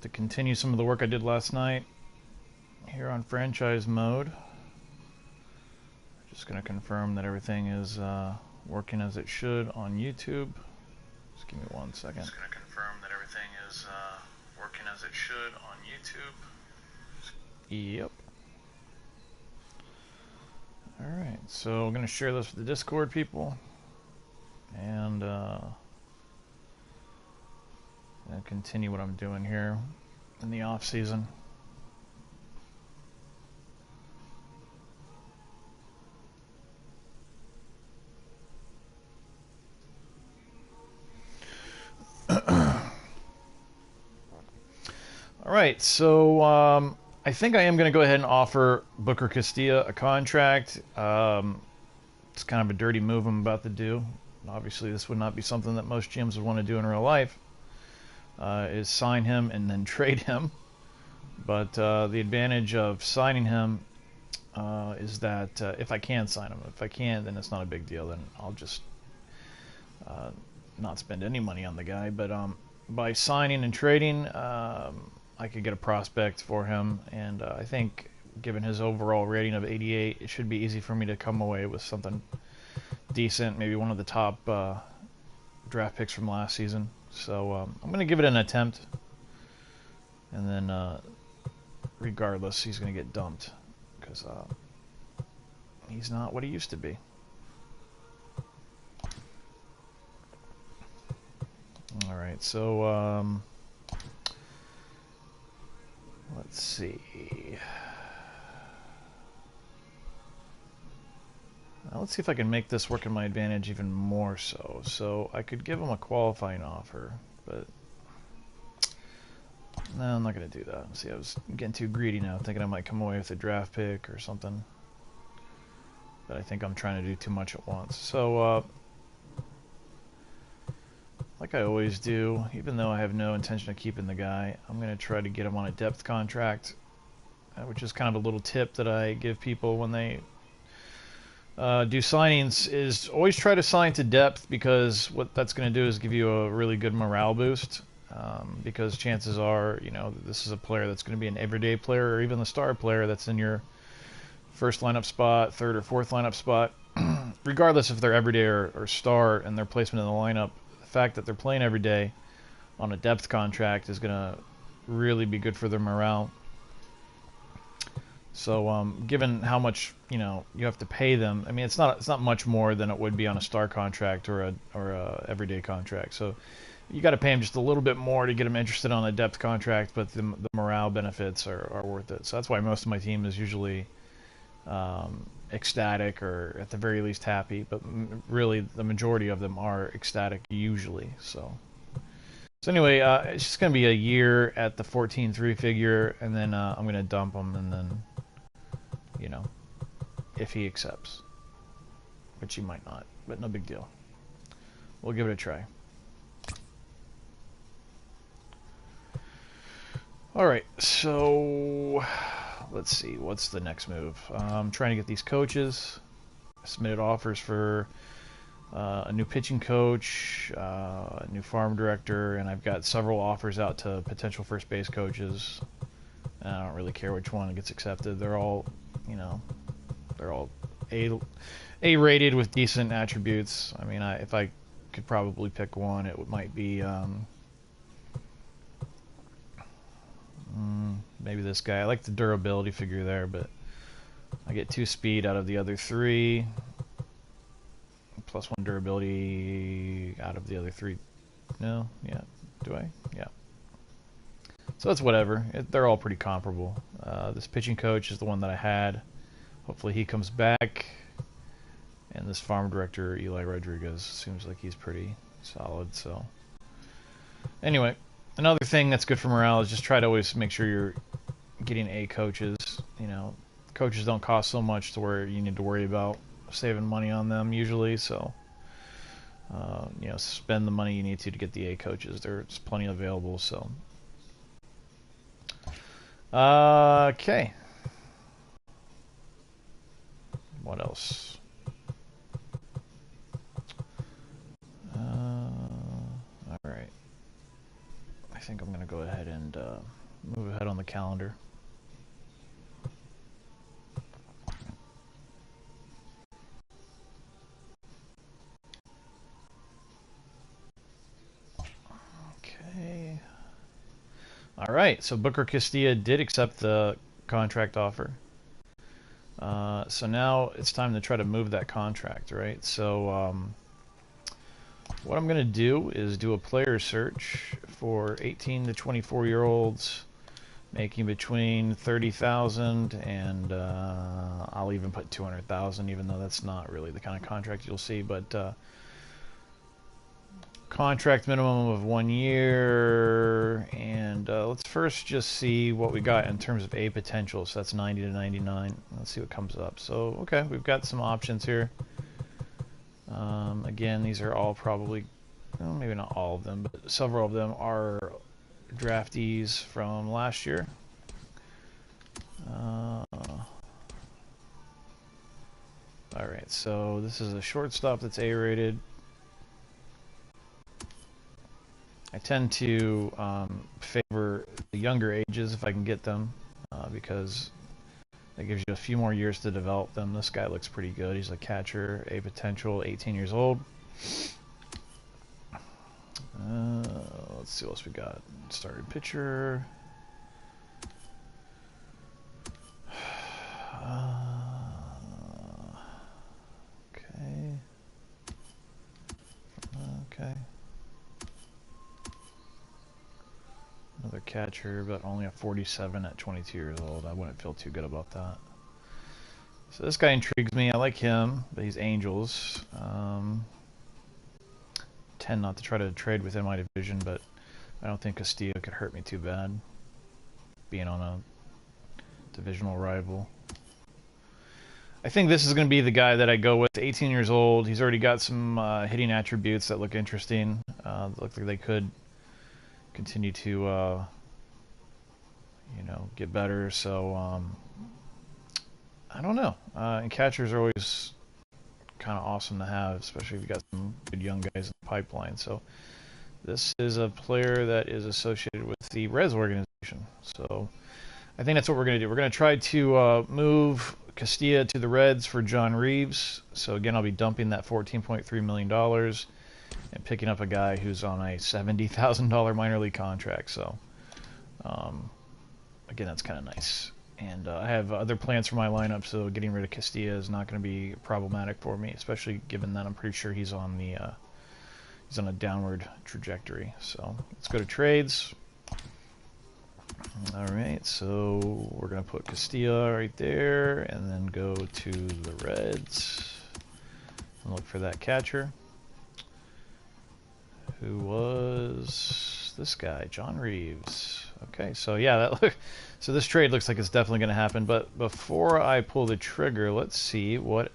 to continue some of the work I did last night here on franchise mode. Just going to confirm that everything is working as it should on YouTube. Just give me 1 second. Just going to confirm that everything is working as it should on YouTube. Yep. Alright, so I'm going to share this with the Discord people. And continue what I'm doing here in the off season. All right, so I think I am going to go ahead and offer Booker Castilla a contract. It's kind of a dirty move I'm about to do. Obviously, this would not be something that most GMs would want to do in real life. Is sign him and then trade him. But the advantage of signing him is that if I can sign him, if I can't, then it's not a big deal. Then I'll just not spend any money on the guy. But by signing and trading, I could get a prospect for him. And I think, given his overall rating of 88, it should be easy for me to come away with something decent, maybe one of the top draft picks from last season. So I'm going to give it an attempt, and then regardless, he's going to get dumped because he's not what he used to be. All right, so let's see. Now let's see if I can make this work in my advantage even more so. So I could give him a qualifying offer, but no, I'm not going to do that. See, I was getting too greedy now, thinking I might come away with a draft pick or something. But I think I'm trying to do too much at once. So, like I always do, even though I have no intention of keeping the guy, I'm going to try to get him on a depth contract, which is kind of a little tip that I give people when they do signings, is always try to sign to depth, because what that's going to do is give you a really good morale boost, because chances are, you know, this is a player that's going to be an everyday player, or even the star player that's in your first lineup spot, third or fourth lineup spot. Regardless if they're everyday or star and their placement in the lineup, the fact that they're playing every day on a depth contract is going to really be good for their morale. So, given how much, you know, you have to pay them, I mean, it's not much more than it would be on a star contract or a everyday contract. So, you got to pay them just a little bit more to get them interested on a depth contract, but the morale benefits are worth it. So that's why most of my team is usually ecstatic, or at the very least happy. But really, the majority of them are ecstatic usually. So anyway, it's just gonna be a year at the 14.3 figure, and then I'm gonna dump him, and then, you know, if he accepts, which he might not, but no big deal. We'll give it a try. Alright, so let's see, what's the next move? I'm trying to get these coaches. I submitted offers for a new pitching coach, a new farm director, and I've got several offers out to potential first base coaches. And I don't really care which one gets accepted. They're all, you know, they're all A-rated with decent attributes. I mean, if I could probably pick one, it might be maybe this guy. I like the durability figure there, but I get 2 speed out of the other 3, plus 1 durability out of the other 3. No, yeah, do I? Yeah. So it's whatever. They're all pretty comparable. This pitching coach is the one that I had. Hopefully he comes back. And this farm director, Eli Rodriguez, seems like he's pretty solid. So anyway, another thing that's good for morale is just try to always make sure you're getting A coaches. You know, coaches don't cost so much to where you need to worry about saving money on them usually. So you know, spend the money you need to get the A coaches. There's plenty available. So okay. What else? All right. I think I'm going to go ahead and move ahead on the calendar. Okay. All right, so Booker Castilla did accept the contract offer. So now it's time to try to move that contract, right? So what I'm going to do is do a player search for 18 to 24-year-olds making between 30,000 and I'll even put 200,000, even though that's not really the kind of contract you'll see, but contract minimum of 1 year, and let's first just see what we got in terms of A potential. So that's 90 to 99. Let's see what comes up. So okay, we've got some options here. Again, these are all probably, well, maybe not all of them, but several of them are draftees from last year. Alright, so this is a shortstop that's A-rated. I tend to favor the younger ages if I can get them, because that gives you a few more years to develop them. This guy looks pretty good. He's a catcher, A potential, 18 years old. Let's see what else we got. Starting pitcher. Okay. Another catcher, but only a 47 at 22 years old. I wouldn't feel too good about that. So this guy intrigues me. I like him, but he's Angels. Tend not to try to trade within my division, but I don't think Castillo could hurt me too bad, being on a divisional rival. I think this is going to be the guy that I go with. 18 years old. He's already got some hitting attributes that look interesting. Look like they could continue to, you know, get better. So I don't know. And catchers are always kind of awesome to have, especially if you got some good young guys in the pipeline. So this is a player that is associated with the Reds organization. So I think that's what we're going to do. We're going to try to move Castilla to the Reds for John Reeves. So again, I'll be dumping that $14.3 million and picking up a guy who's on a $70,000 minor league contract. So again, that's kind of nice. And I have other plans for my lineup, so getting rid of Castilla is not going to be problematic for me, especially given that I'm pretty sure he's on the he's on a downward trajectory. So let's go to trades. All right, so we're going to put Castilla right there, and then go to the Reds and look for that catcher, who was this guy, John Reeves. Okay, so yeah, so this trade looks like it's definitely going to happen. But before I pull the trigger, let's see what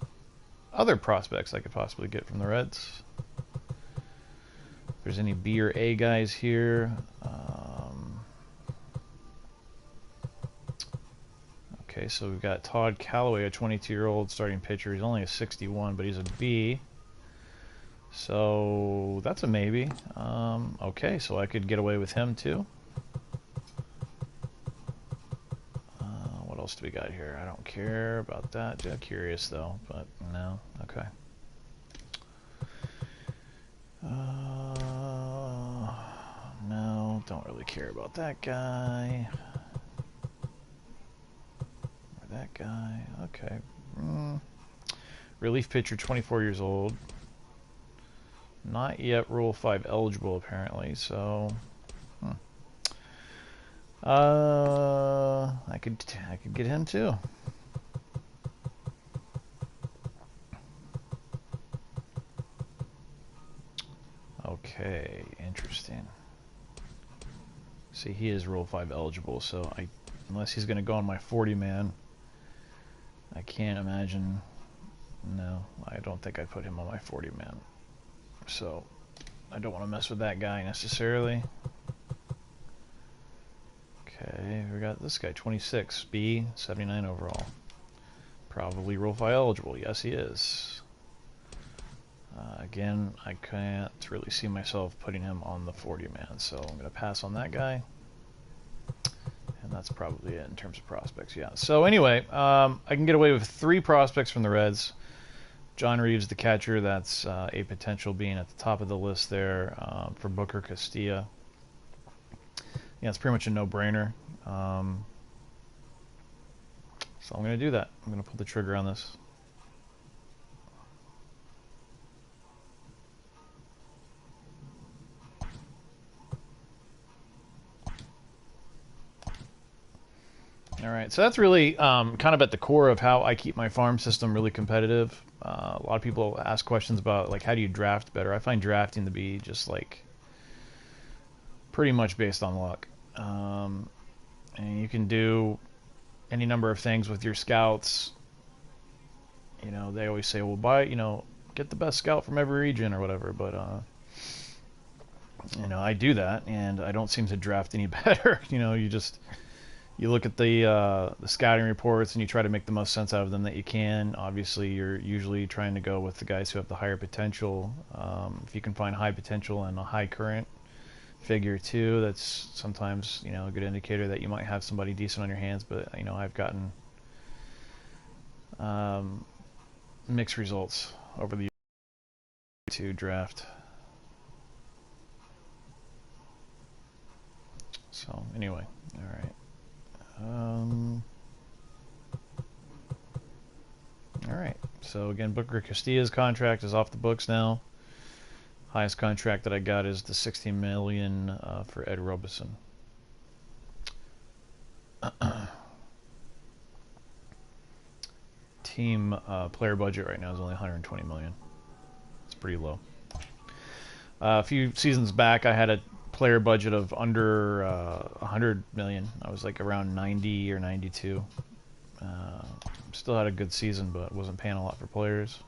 other prospects I could possibly get from the Reds. If there's any B or A guys here. Okay, so we've got Todd Callaway, a 22-year-old starting pitcher. He's only a 61, but he's a B. So that's a maybe. Okay, so I could get away with him too. What else do we got here? I don't care about that. Just curious though, but no. Okay. No, don't really care about that guy. Or that guy. Okay. Relief pitcher, 24 years old. Not yet Rule 5 eligible, apparently, so I could get him too. Okay, interesting. See, he is Rule 5 eligible, so unless he's going to go on my 40-man, I can't imagine. No, I don't think I put him on my 40-man. So I don't want to mess with that guy necessarily. Okay, we got this guy, 26, B, 79 overall. Probably Rule 5 eligible. Yes, he is. Again, I can't really see myself putting him on the 40-man, so I'm going to pass on that guy. And that's probably it in terms of prospects, yeah. So anyway, I can get away with 3 prospects from the Reds. John Reeves, the catcher, that's a potential being at the top of the list there for Booker Castilla. Yeah, it's pretty much a no-brainer. So I'm going to do that. I'm going to pull the trigger on this. All right, so that's really kind of at the core of how I keep my farm system really competitive. A lot of people ask questions about, like, how do you draft better? I find drafting to be just, like, pretty much based on luck. And you can do any number of things with your scouts. You know, they always say, well, get the best scout from every region or whatever, but, you know, I do that, and I don't seem to draft any better. You know, you look at the scouting reports and you try to make the most sense out of them that you can. Obviously, you're usually trying to go with the guys who have the higher potential. If you can find high potential and a high current figure too, that's sometimes, you know, a good indicator that you might have somebody decent on your hands. But, you know, I've gotten mixed results over the years to draft. So anyway, all right. All right. So again, Booker Castilla's contract is off the books now. Highest contract that I got is the $60 million for Ed Robeson. Team player budget right now is only $120 million. It's pretty low. A few seasons back, I had a player budget of under $100 million. I was like around 90 or 92. Still had a good season, but wasn't paying a lot for players.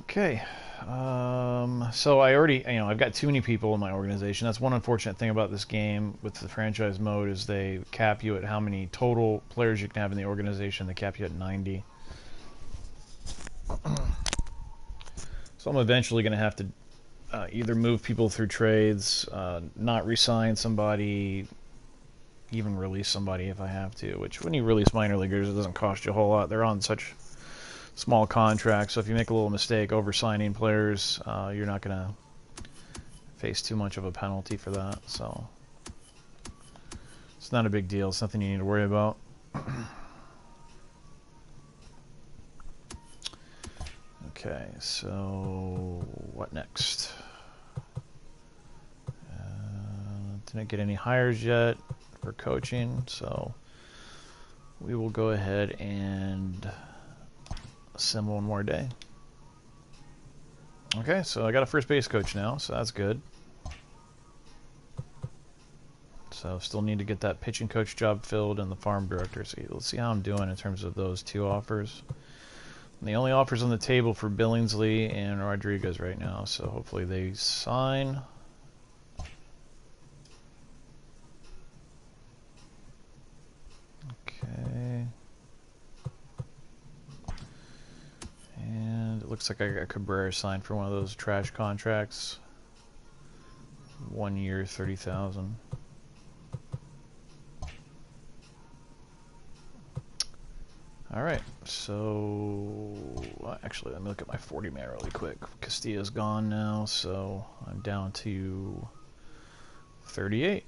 Okay. So I already, you know, I've got too many people in my organization. That's one unfortunate thing about this game with the franchise mode is they cap you at how many total players you can have in the organization. They cap you at 90. So I'm eventually going to have to either move people through trades, not re-sign somebody, even release somebody if I have to, which when you release minor leaguers, it doesn't cost you a whole lot. They're on such small contracts, so if you make a little mistake over-signing players, you're not going to face too much of a penalty for that. So it's not a big deal. It's nothing you need to worry about. Okay, so what next? Didn't get any hires yet for coaching, so we will go ahead and assemble one more day. Okay, so I got a first base coach now, so that's good. So still need to get that pitching coach job filled and the farm director. So let's see how I'm doing in terms of those 2 offers. And the only offers on the table for Billingsley and Rodriguez right now, so hopefully they sign. Okay. And it looks like I got Cabrera signed for one of those trash contracts. 1 year, $30,000. All right, so actually, let me look at my 40-man really quick. Castilla's gone now, so I'm down to 38.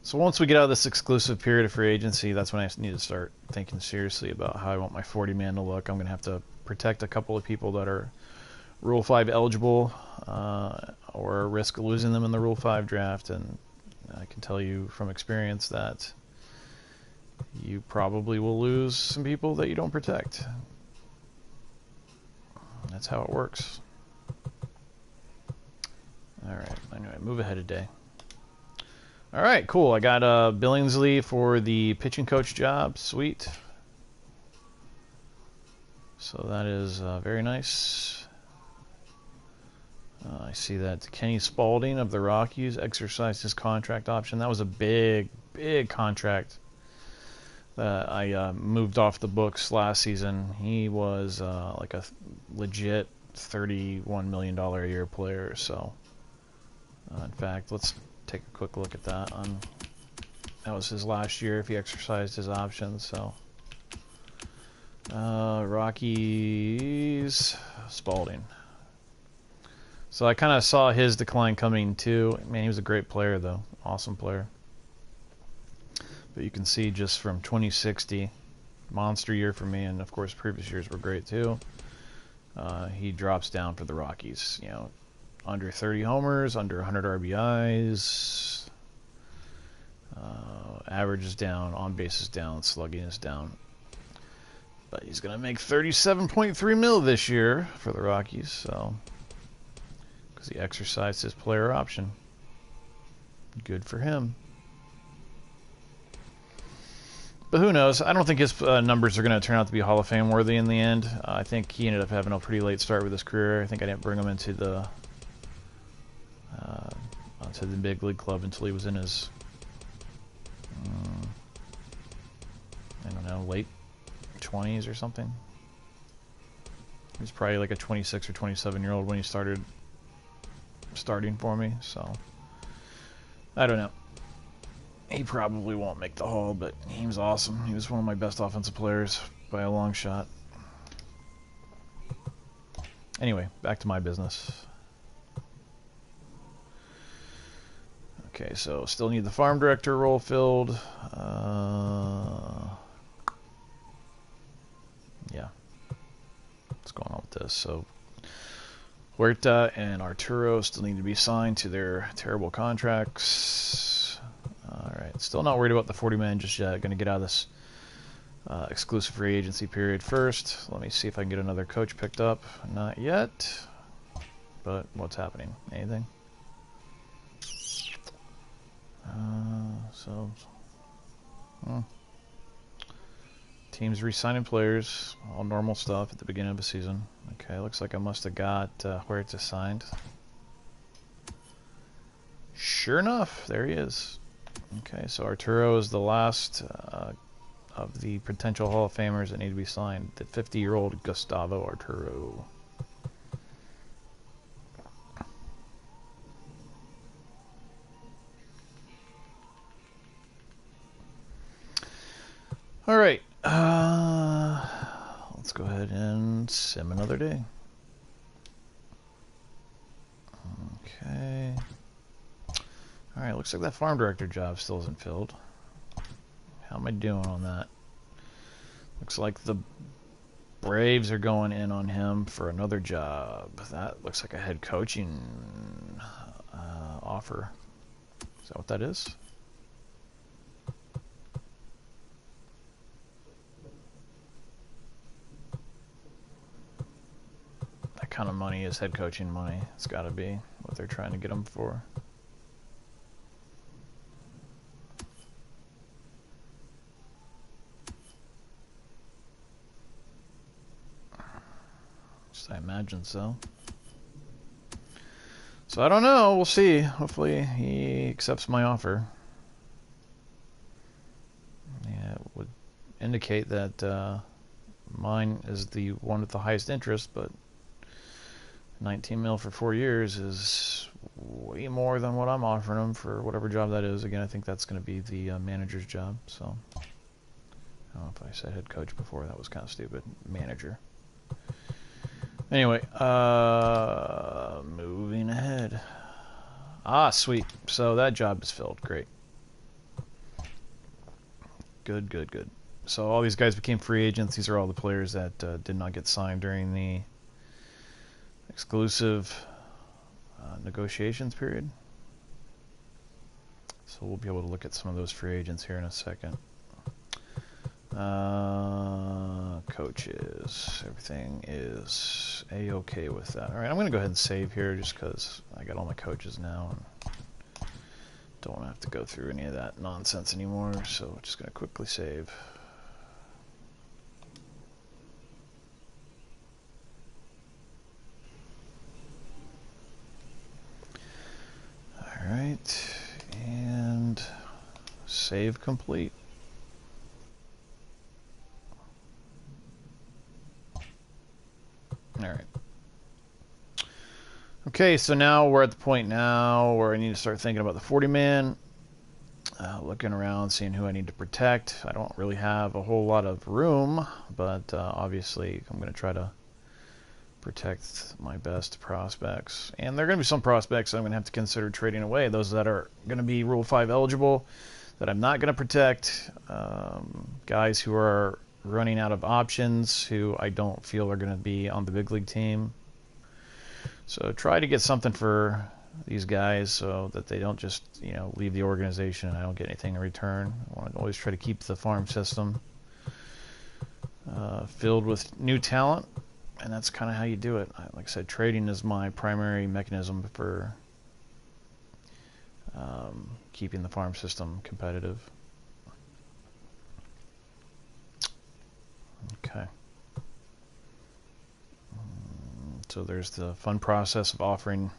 So once we get out of this exclusive period of free agency, that's when I need to start thinking seriously about how I want my 40-man to look. I'm going to have to protect a couple of people that are Rule 5 eligible or risk losing them in the Rule 5 draft. And I can tell you from experience that you probably will lose some people that you don't protect. That's how it works. All right, anyway, move ahead a day. All right, cool. I got Billingsley for the pitching coach job. Sweet. So that is very nice. I see that Kenny Spalding of the Rockies exercised his contract option. That was a big, big contract I moved off the books last season. He was like a legit $31 million a year player. So, in fact, let's take a quick look at that. That was his last year if he exercised his options. So, Rockies, Spalding. So I kind of saw his decline coming too. Man, he was a great player though, awesome player. But you can see just from 2060, monster year for me, and of course previous years were great too. He drops down for the Rockies. You know, under 30 homers, under 100 RBIs. Average is down, on base is down, slugging is down. But he's gonna make 37.3 mil this year for the Rockies, so because he exercised his player option. Good for him. But who knows? I don't think his numbers are going to turn out to be Hall of Fame worthy in the end. I think he ended up having a pretty late start with his career. I think I didn't bring him into the big league club until he was in his I don't know, late 20s or something. He was probably like a 26 or 27-year-old when he started starting for me. So I don't know. He probably won't make the Hall, but he was awesome. He was one of my best offensive players by a long shot. Anyway, back to my business. Okay, so still need the farm director role filled. Yeah. What's going on with this? So Huerta and Arturo still need to be signed to their terrible contracts. Alright, still not worried about the 40-man just yet. Going to get out of this exclusive free agency period first. Let me see if I can get another coach picked up. Not yet. But what's happening? Anything? Teams re-signing players. All normal stuff at the beginning of a season. Okay, looks like I must have got Huerta signed. Sure enough, there he is. Okay, so Arturo is the last of the potential Hall of Famers that need to be signed. The 50-year-old Gustavo Arturo. All right, let's go ahead and sim another day. Okay. All right, looks like that farm director job still isn't filled. How am I doing on that? Looks like the Braves are going in on him for another job. That looks like a head coaching offer. Is that what that is? That kind of money is head coaching money. It's got to be what they're trying to get him for. I imagine so. So I don't know. We'll see. Hopefully he accepts my offer. Yeah, it would indicate that mine is the one with the highest interest, but 19 mil for 4 years is way more than what I'm offering him for whatever job that is. Again, I think that's going to be the manager's job. So I don't know if I said head coach before. That was kind of stupid. Manager. Anyway, moving ahead. Ah, sweet. So that job is filled. Great. Good, good, good. So all these guys became free agents. These are all the players that did not get signed during the exclusive negotiations period. So we'll be able to look at some of those free agents here in a second. Coaches, everything is a-okay with that. All right, I'm going to go ahead and save here just because I got all my coaches now and don't have to go through any of that nonsense anymore. So just going to quickly save. All right, and save complete. Okay, so now we're at the point now where I need to start thinking about the 40-man. Looking around, seeing who I need to protect. I don't really have a whole lot of room, but obviously I'm going to try to protect my best prospects. And there are going to be some prospects that I'm going to have to consider trading away. Those that are going to be Rule 5 eligible, that I'm not going to protect. Guys who are running out of options, who I don't feel are going to be on the big league team. So try to get something for these guys so that they don't just, leave the organization and I don't get anything in return. I want to always try to keep the farm system filled with new talent, and that's kind of how you do it. Like I said, trading is my primary mechanism for keeping the farm system competitive. Okay. So there's the fun process of offering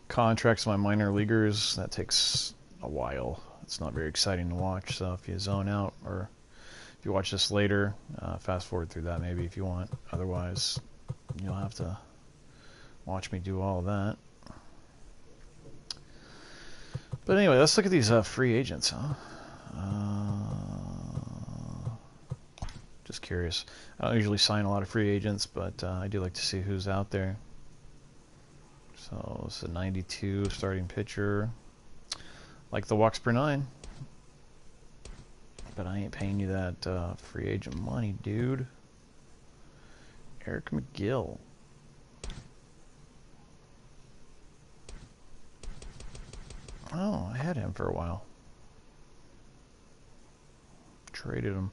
contracts to my minor leaguers. That takes a while. It's not very exciting to watch, so if you zone out or if you watch this later, fast forward through that maybe if you want. Otherwise, you'll have to watch me do all of that. But anyway, let's look at these free agents, huh? Just curious. I don't usually sign a lot of free agents, but I do like to see who's out there. So it's a 92 starting pitcher. Like the walks per 9. But I ain't paying you that free agent money, dude. Eric McGill. Oh, I had him for a while. Traded him.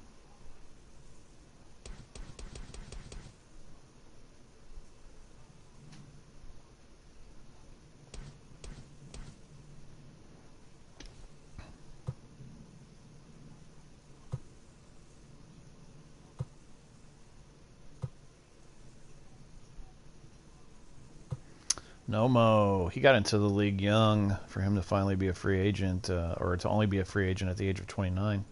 Nomo, he got into the league young for him to finally be a free agent, or to only be a free agent at the age of 29.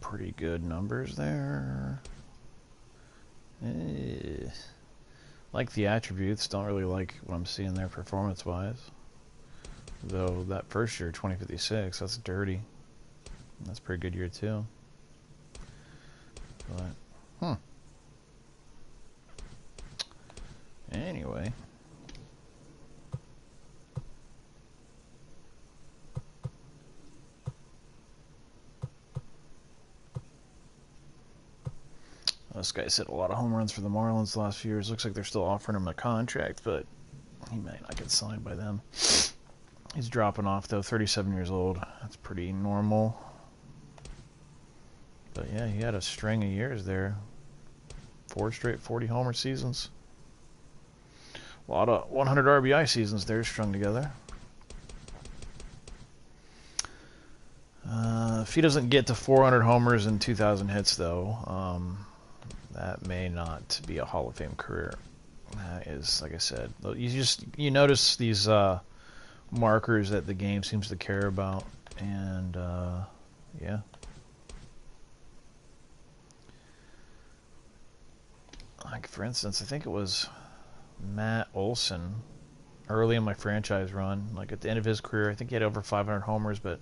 Pretty good numbers there. Like the attributes, don't really like what I'm seeing there performance-wise. Though that first year, 2056, that's dirty. That's a pretty good year too. But, anyway. This guy's hit a lot of home runs for the Marlins the last few years. Looks like they're still offering him a contract, but he might not get signed by them. He's dropping off, though, 37 years old. That's pretty normal. But yeah, he had a string of years there. 4 straight 40-homer seasons. A lot of 100 RBI seasons there strung together. If he doesn't get to 400 homers and 2,000 hits, though, that may not be a Hall of Fame career. That is, like I said, you notice these markers that the game seems to care about, and yeah. Like, for instance, I think it was Matt Olson early in my franchise run. Like, at the end of his career, I think he had over 500 homers, but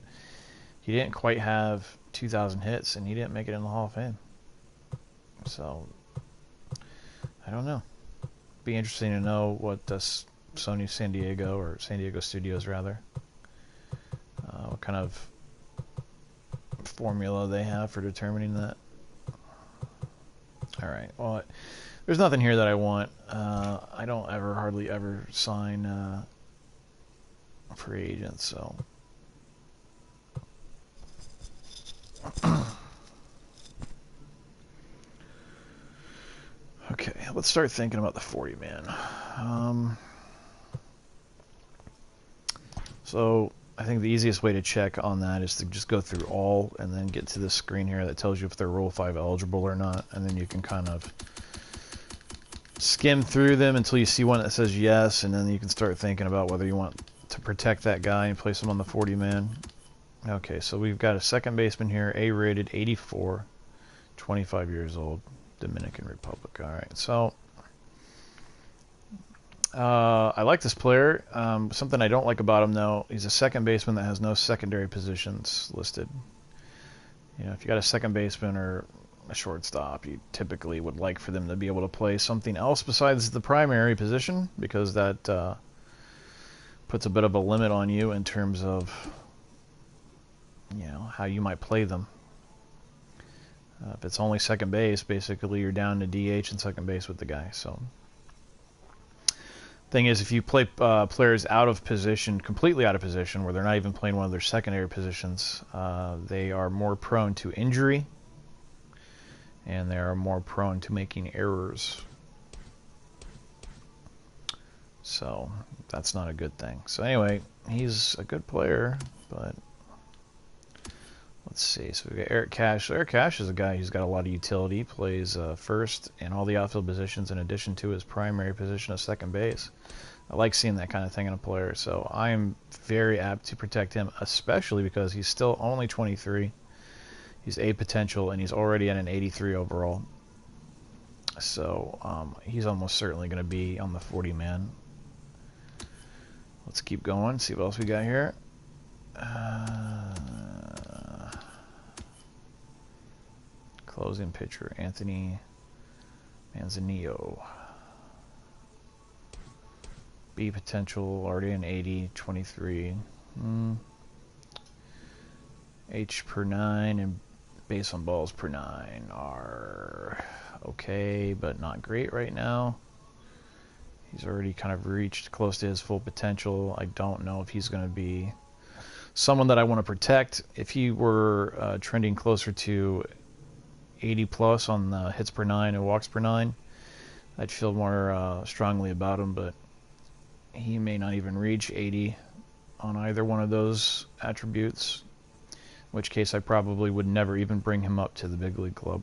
he didn't quite have 2,000 hits, and he didn't make it in the Hall of Fame. So, I don't know. Be interesting to know what Sony San Diego, or San Diego Studios rather, what kind of formula they have for determining that. Alright, well, there's nothing here that I want. I don't hardly ever sign free agents, so. Okay, let's start thinking about the 40-man. So I think the easiest way to check on that is to just go through all and then get to this screen here that tells you if they're Rule 5 eligible or not, and then you can kind of skim through them until you see one that says yes, and then you can start thinking about whether you want to protect that guy and place him on the 40-man. Okay, so we've got a second baseman here, A-rated, 84, 25 years old. Dominican Republic. All right, so I like this player. Something I don't like about him, though, he's a second baseman that has no secondary positions listed. You know, if you got a second baseman or a shortstop, you typically would like for them to be able to play something else besides the primary position, because that puts a bit of a limit on you in terms of, you know, how you might play them. If it's only second base, basically you're down to DH and second base with the guy. So, thing is, if you play players out of position, completely out of position, where they're not even playing one of their secondary positions, they are more prone to injury, and they are more prone to making errors. So that's not a good thing. So anyway, he's a good player, but let's see. So we got Eric Cash. So Eric Cash is a guy who's got a lot of utility. Plays first in all the outfield positions in addition to his primary position of second base. I like seeing that kind of thing in a player. So I'm very apt to protect him, especially because he's still only 23. He's A potential, and he's already at an 83 overall. So he's almost certainly going to be on the 40-man. Let's keep going, see what else we got here. Closing pitcher, Anthony Manzanillo. B potential, already an 80, 23. H per 9 and base on balls per 9 are okay, but not great right now. He's already kind of reached close to his full potential. I don't know if he's going to be someone that I want to protect. If he were trending closer to 80 plus on the hits per 9 and walks per 9, I'd feel more strongly about him, but he may not even reach 80 on either one of those attributes, in which case I probably would never even bring him up to the big league club.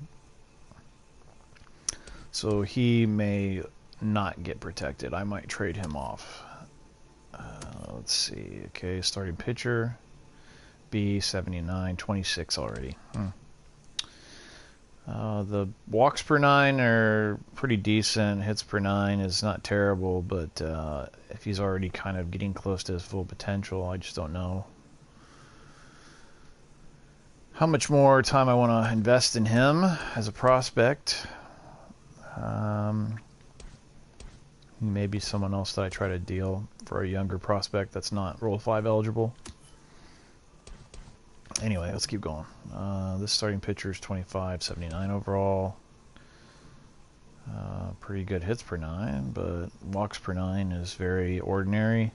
So he may not get protected. I might trade him off. Let's see. Okay, starting pitcher. B, 79, 26 already. The walks per 9 are pretty decent. Hits per 9 is not terrible, but if he's already kind of getting close to his full potential, I just don't know how much more time I want to invest in him as a prospect. Maybe someone else that I try to deal for a younger prospect that's not Rule 5 eligible. Anyway, let's keep going. This starting pitcher is 25, 79 overall. Pretty good hits per 9, but walks per 9 is very ordinary.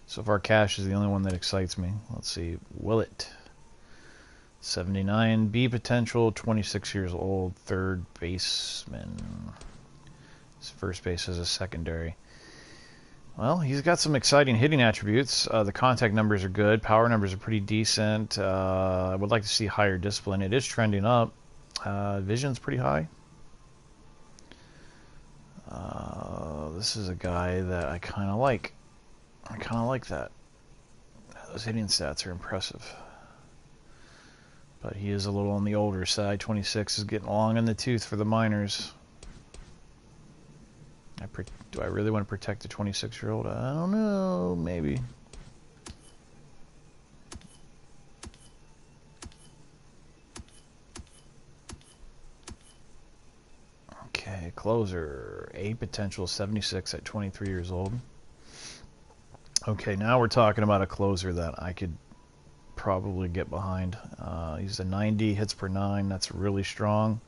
So far, Cash is the only one that excites me. Let's see. Willett. 79 B potential, 26 years old, third baseman. His first base is a secondary. Well, he's got some exciting hitting attributes. The contact numbers are good. Power numbers are pretty decent. I would like to see higher discipline. It is trending up. Vision's pretty high. This is a guy that I kind of like. I kind of like that. Those hitting stats are impressive. But he is a little on the older side. 26 is getting long in the tooth for the minors. Do I really want to protect a 26-year-old? I don't know. Maybe. Okay, closer. A potential, 76 at 23 years old. Okay, now we're talking about a closer that I could probably get behind. He's a 90 hits per 9. That's really strong,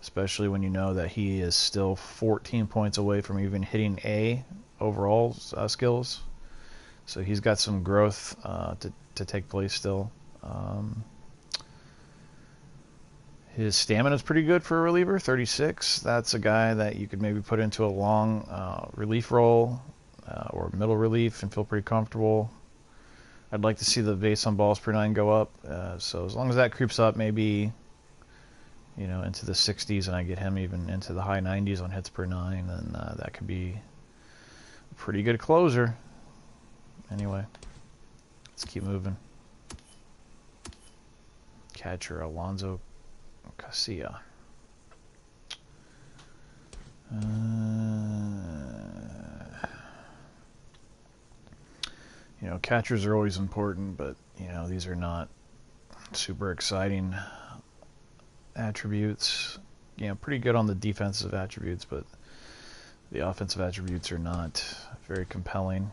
especially when you know that he is still 14 points away from even hitting A overall skills. So he's got some growth to take place still. His stamina is pretty good for a reliever, 36. That's a guy that you could maybe put into a long relief role or middle relief and feel pretty comfortable. I'd like to see the base on balls per 9 go up. So as long as that creeps up, maybe, you know, into the 60s, and I get him even into the high 90s on hits per 9, then that could be a pretty good closer. Anyway, let's keep moving. catcher Alonso Casilla. You know, catchers are always important, but you know, these are not super exciting attributes. You know, pretty good on the defensive attributes, but the offensive attributes are not very compelling.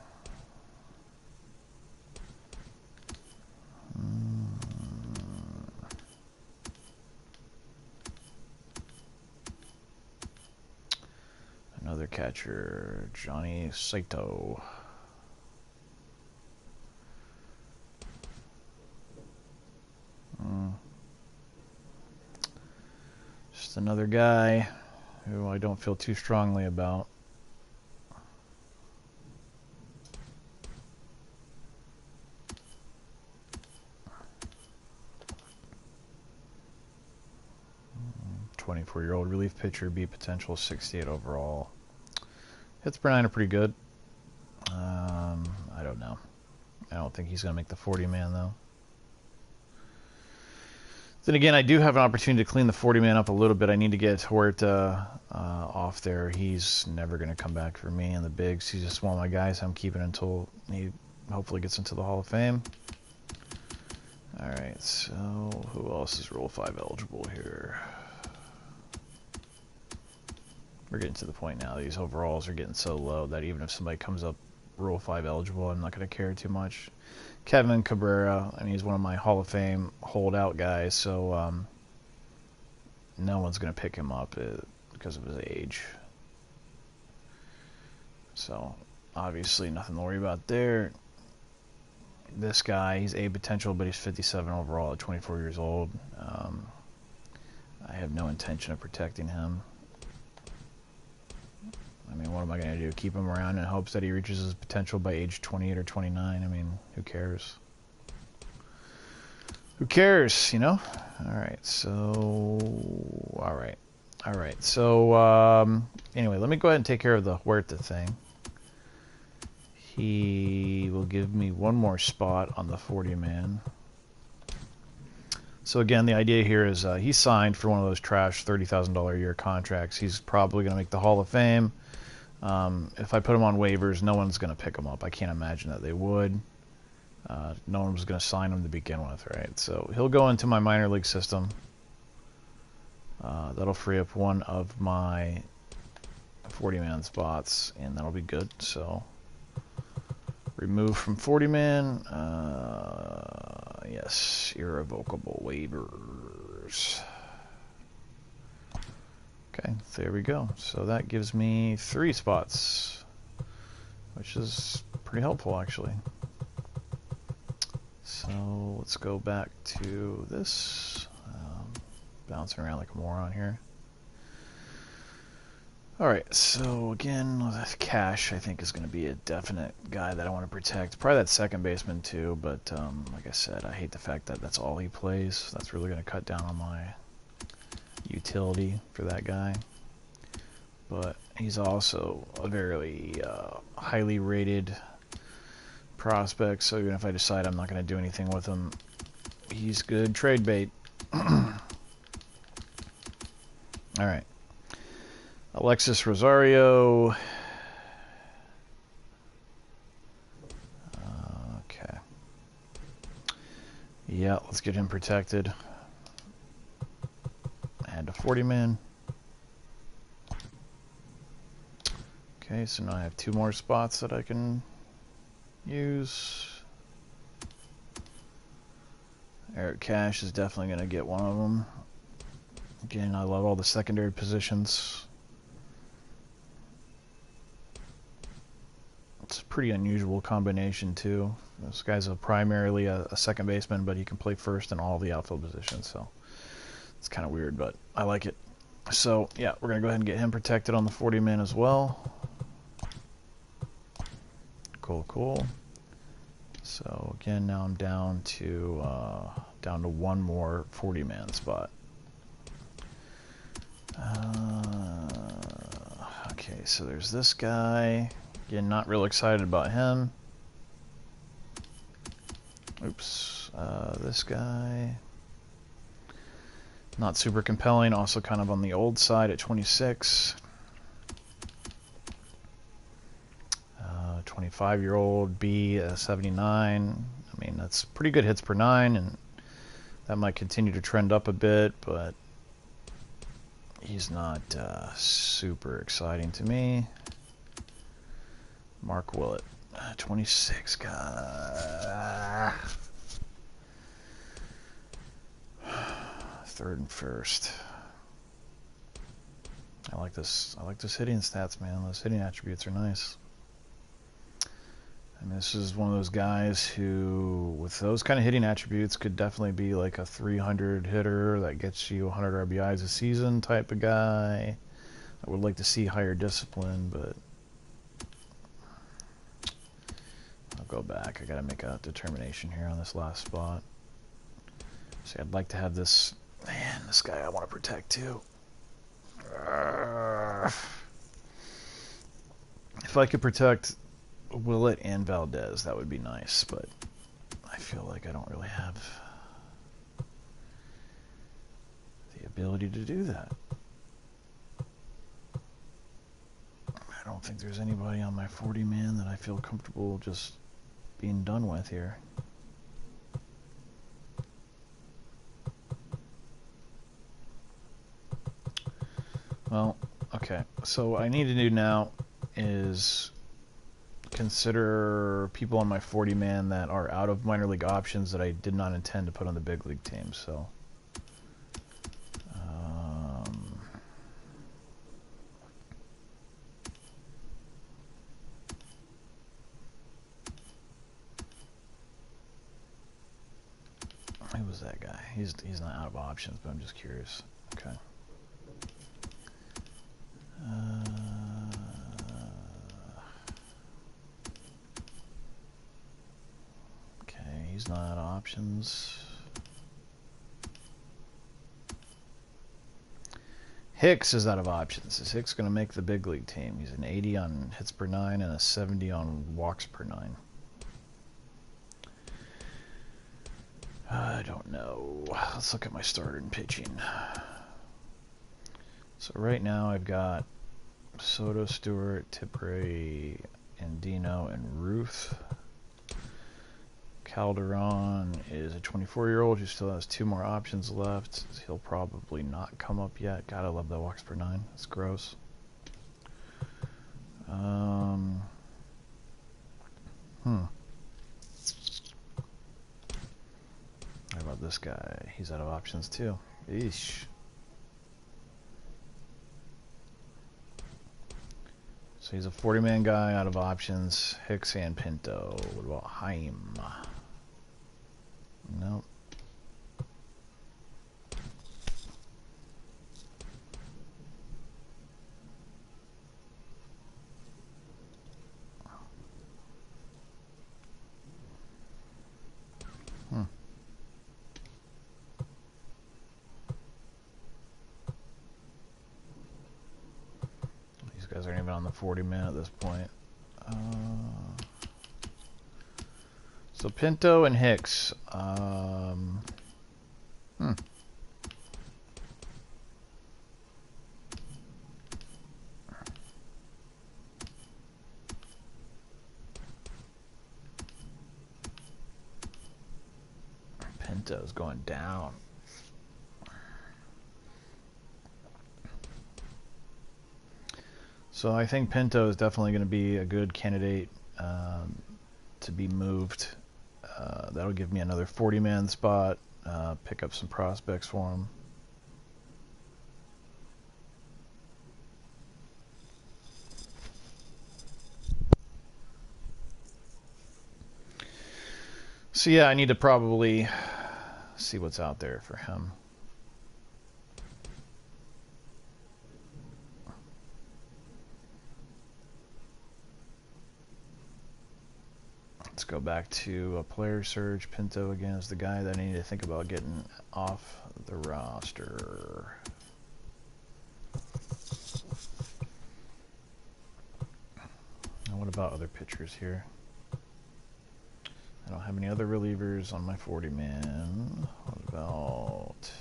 Another catcher, Johnny Saito. Just another guy who I don't feel too strongly about. .24-year-old relief pitcher, B potential, 68 overall. Hits per 9 are pretty good. I don't know. I don't think he's going to make the 40-man, though. Then again, I do have an opportunity to clean the 40-man up a little bit. I need to get Huerta off there. He's never going to come back for me in the bigs. He's just one of my guys I'm keeping until he hopefully gets into the Hall of Fame. Alright, so who else is Rule 5 eligible here? We're getting to the point now. These overalls are getting so low that even if somebody comes up Rule 5 eligible, I'm not going to care too much. Kevin Cabrera, I mean, he's one of my Hall of Fame holdout guys, so no one's going to pick him up because of his age. So, obviously, nothing to worry about there. This guy, he's A potential, but he's 57 overall at 24 years old. I have no intention of protecting him. I mean, what am I going to do? Keep him around in hopes that he reaches his potential by age 28 or 29? I mean, who cares? Who cares, you know? Alright, so... Alright, so, anyway, let me go ahead and take care of the Huerta thing. He will give me one more spot on the 40-man. So again, the idea here is he signed for one of those trash $30,000 a year contracts. He's probably going to make the Hall of Fame. If I put him on waivers, no one's going to pick him up. I can't imagine that they would. No one was going to sign him to begin with, right? So he'll go into my minor league system. That'll free up one of my 40-man spots, and that'll be good. So remove from 40-man. Yes, irrevocable waivers. Okay, there we go. So that gives me 3 spots, which is pretty helpful, actually. So let's go back to this. Bouncing around like a moron here. Alright, so again, Cash I think is going to be a definite guy that I want to protect. Probably that second baseman too, but like I said, I hate the fact that that's all he plays. That's really going to cut down on my utility for that guy. But he's also a very highly rated prospect, so even if I decide I'm not going to do anything with him, he's good trade bait. Alright. Alexis Rosario. Okay. Yeah, let's get him protected. Add a 40-man. Okay, so now I have 2 more spots that I can use. Eric Cash is definitely going to get one of them. Again, I love all the secondary positions. It's a pretty unusual combination too. This guy's primarily a second baseman, but he can play first in all the outfield positions, so it's kind of weird, but I like it. So yeah, we're gonna go ahead and get him protected on the 40-man as well. Cool. So again, now I'm down to one more 40-man spot. Okay, so there's this guy. Again, not real excited about him. Oops. This guy. Not super compelling, also kind of on the old side at 26. 25-year-old B 79. I mean, that's pretty good hits per 9, and that might continue to trend up a bit, but he's not super exciting to me. Mark Willett, 26. Third and first. I like this. I like those hitting stats, man. Those hitting attributes are nice. And this is one of those guys who, with those kind of hitting attributes, could definitely be like a 300 hitter that gets you 100 RBIs a season type of guy. I would like to see higher discipline, but I'll go back. I got to make a determination here on this last spot. See, I'd like to have this. Man, this guy I want to protect too. If I could protect Willett and Valdez, that would be nice, but I feel like I don't really have the ability to do that. I don't think there's anybody on my 40-man that I feel comfortable just being done with here. Well, okay, so what I need to do now is consider people on my 40-man that are out of minor league options that I did not intend to put on the big league team. So who was that guy? He's not out of options, but I'm just curious. Okay. Okay, he's not out of options. Hicks is out of options. Is Hicks going to make the big league team? He's an 80 on hits per 9 and a 70 on walks per 9. I don't know. Let's look at my starter and pitching. So right now I've got Soto, Stewart, Tipray, Andino, and Ruth. Calderon is a 24-year-old who still has 2 more options left. He'll probably not come up yet. God, I love that walks per 9. It's gross. How about this guy? He's out of options too. Eesh. So he's a 40-man guy out of options. Hicks and Pinto. What about Haim? Nope. These guys aren't even on the 40-man at this point. So Pinto and Hicks. Pinto's going down. So I think Pinto is definitely going to be a good candidate to be moved. That'll give me another 40-man spot. Pick up some prospects for him. So yeah, I need to probably see what's out there for him. Let's go back to a player search. Pinto again is the guy that I need to think about getting off the roster. Now what about other pitchers here? I don't have any other relievers on my 40-man. What about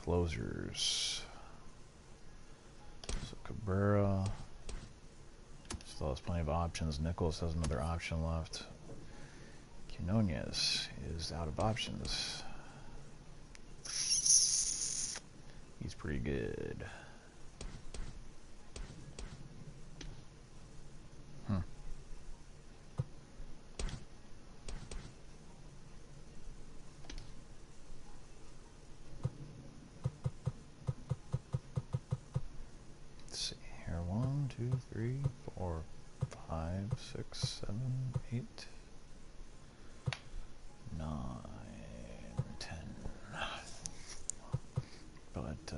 closers. So Cabrera still has plenty of options. Nicholas has another option left. Quinones is out of options. He's pretty good. Let's see here. 1, 2, 3, 4, 5, 6, 7, 8, 9, 10. But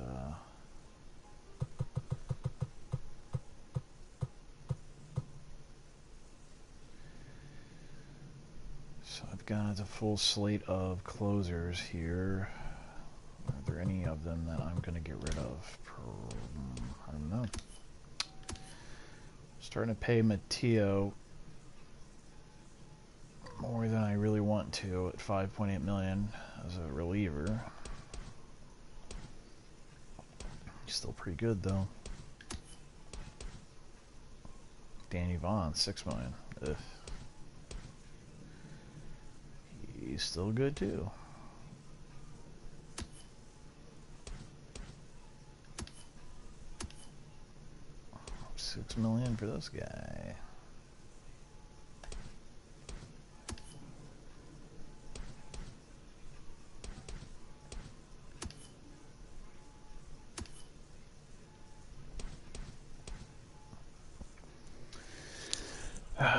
so I've got a full slate of closers here. Are there any of them that I'm going to get rid of? I don't know. Starting to pay Matteo more than I really want to at $5.8 million as a reliever. Still pretty good though. Danny Vaughn, $6 million. Ugh. He's still good too. $6 million for this guy.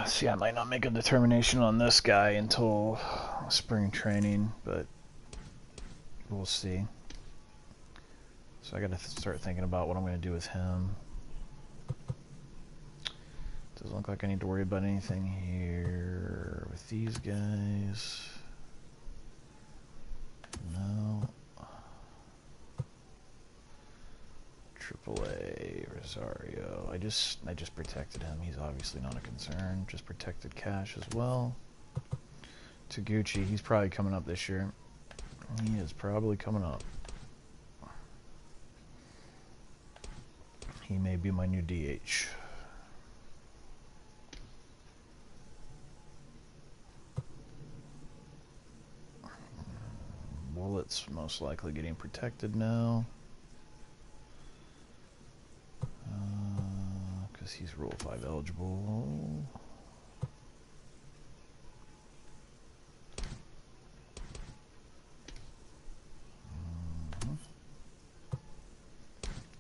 See, I might not make a determination on this guy until spring training, but we'll see. So I gotta start thinking about what I'm gonna do with him. Doesn't look like I need to worry about anything here with these guys. No. AAA Rosario. I just protected him. He's obviously not a concern. Just protected Cash as well. Taguchi, he's probably coming up this year. He is probably coming up. He may be my new DH. Woolett's most likely getting protected now. Because he's Rule 5 eligible.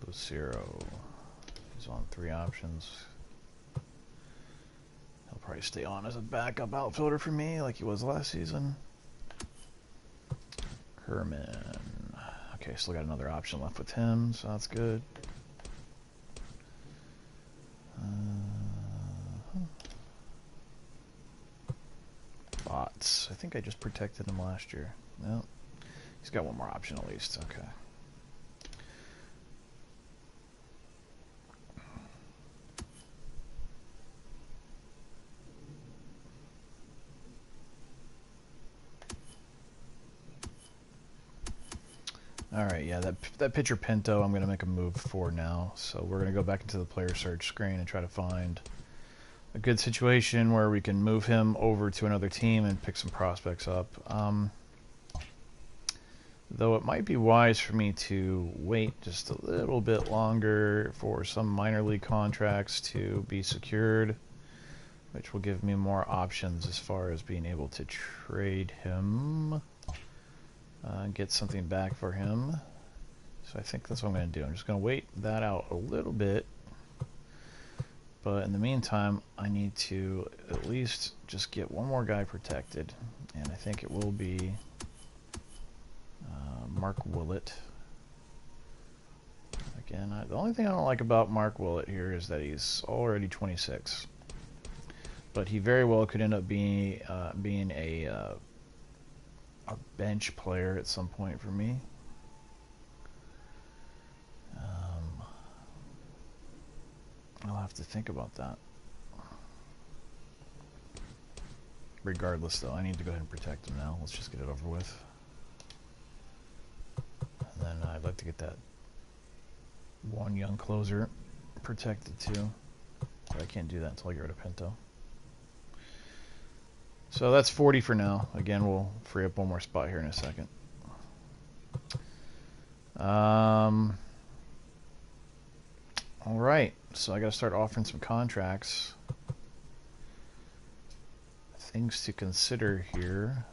Lucero. He's on 3 options. He'll probably stay on as a backup outfielder for me like he was last season. Herman. Okay, still got another option left with him, so that's good. Bots. I think I just protected him last year. No. He's got one more option at least. Okay. Alright, yeah, that pitcher Pinto I'm going to make a move for now. So we're going to go back into the player search screen and try to find a good situation where we can move him over to another team and pick some prospects up. Though it might be wise for me to wait just a little bit longer for some minor league contracts to be secured, which will give me more options as far as being able to trade him. Get something back for him. So I think that's what I'm going to do. I'm just going to wait that out a little bit. But in the meantime, I need to at least just get one more guy protected. And I think it will be Mark Willett. Again, the only thing I don't like about Mark Willett here is that he's already 26. But he very well could end up being a bench player at some point for me. I'll have to think about that. Regardless, though, I need to go ahead and protect him now. Let's just get it over with. And then I'd like to get that one young closer protected too. But I can't do that until I get rid of Pinto. So that's 40 for now. Again, we'll free up one more spot here in a second. Alright, so I gotta start offering some contracts. Things to consider here.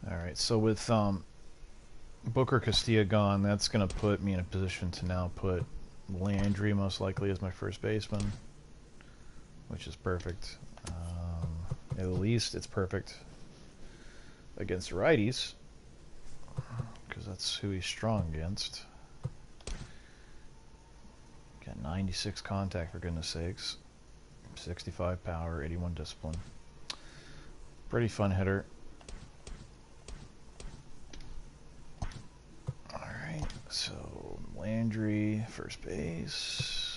Alright, so with Booker Castilla gone, that's going to put me in a position to now put Landry most likely as my first baseman, which is perfect. At least it's perfect against righties, because that's who he's strong against. Got 96 contact, for goodness sakes. 65 power, 81 discipline. Pretty fun hitter. Alright, so Landry, first base.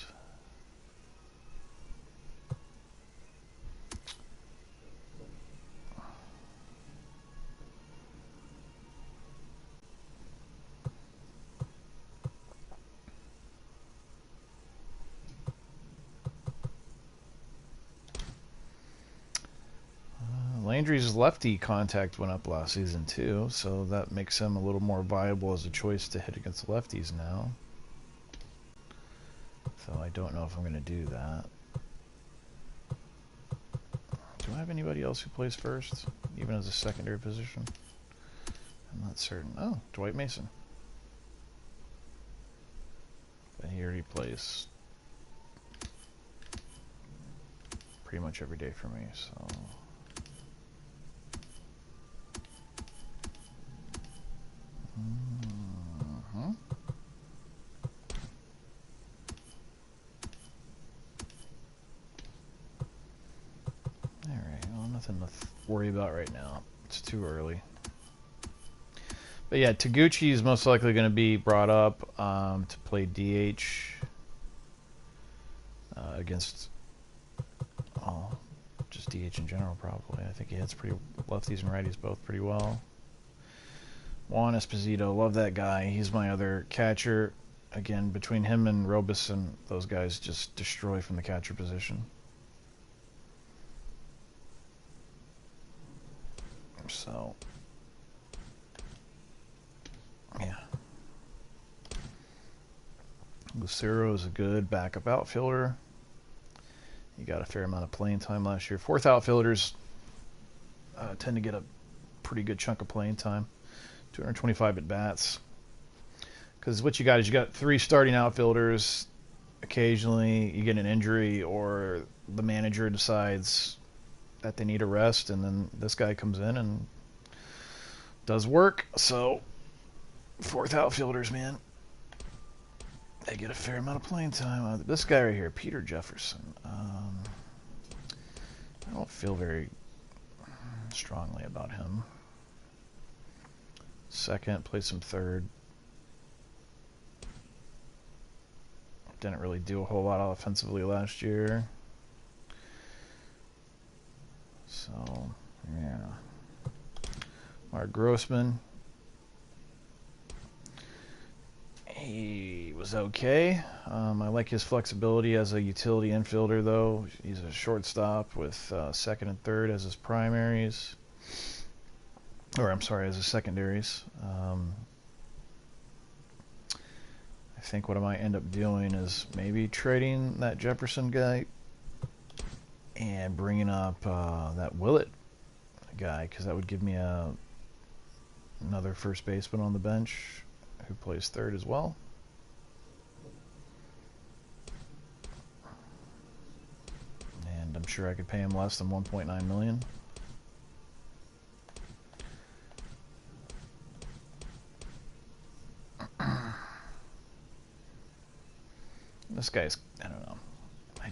Landry's lefty contact went up last season too, so that makes him a little more viable as a choice to hit against lefties now. So I don't know if I'm going to do that. Do I have anybody else who plays first, even as a secondary position? I'm not certain. Oh, Dwight Mason. But he already plays pretty much every day for me, so... Alright, well, nothing to worry about right now. It's too early. But yeah, Taguchi is most likely going to be brought up to play DH against, just DH in general probably. I think he hits pretty lefties and righties both pretty well. Juan Esposito, love that guy. He's my other catcher. Again, between him and Robeson, those guys just destroy from the catcher position. So, yeah. Lucero is a good backup outfielder. He got a fair amount of playing time last year. Fourth outfielders tend to get a pretty good chunk of playing time. 225 at bats. Because what you got is you got 3 starting outfielders. Occasionally you get an injury or the manager decides that they need a rest, and then this guy comes in and does work. So, fourth outfielders, man, they get a fair amount of playing time. This guy right here, Peter Jefferson. I don't feel very strongly about him. Second, play some third. Didn't really do a whole lot offensively last year. So, yeah. Mark Grossman. He was okay. I like his flexibility as a utility infielder, though. He's a shortstop with second and third as his primaries. Or, I'm sorry, as his secondaries. I think what I might end up doing is maybe trading that Jefferson guy and bringing up that Willett guy, because that would give me another first baseman on the bench who plays third as well. And I'm sure I could pay him less than $1.9 million. This guy's, I don't know. I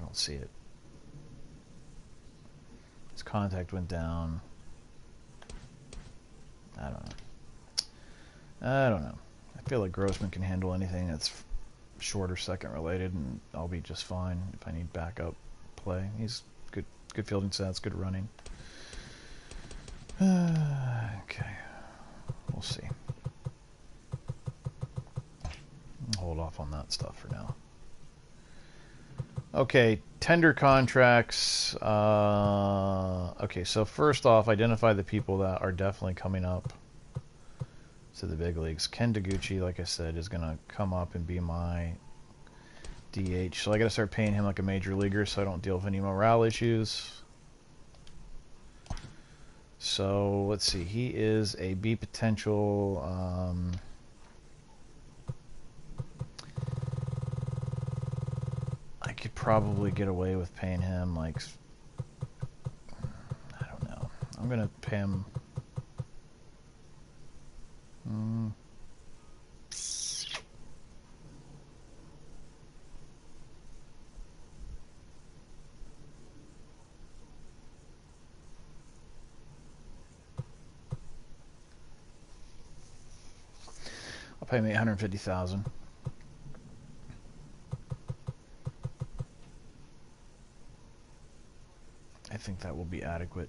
don't see it. His contact went down. I don't know. I don't know. I feel like Grossman can handle anything that's short or second related, and I'll be just fine if I need backup play. He's good fielding stats, good running. Okay, we'll see. I'll hold off on that stuff for now. Okay, tender contracts. Okay, so first off, identify the people that are definitely coming up to the big leagues. Ken Taguchi, like I said, is going to come up and be my DH. So I got to start paying him like a major leaguer so I don't deal with any morale issues. So let's see. He is a B potential. I could probably get away with paying him like, I don't know. I'm going to pay him. I'll pay him $850,000. I think that will be adequate.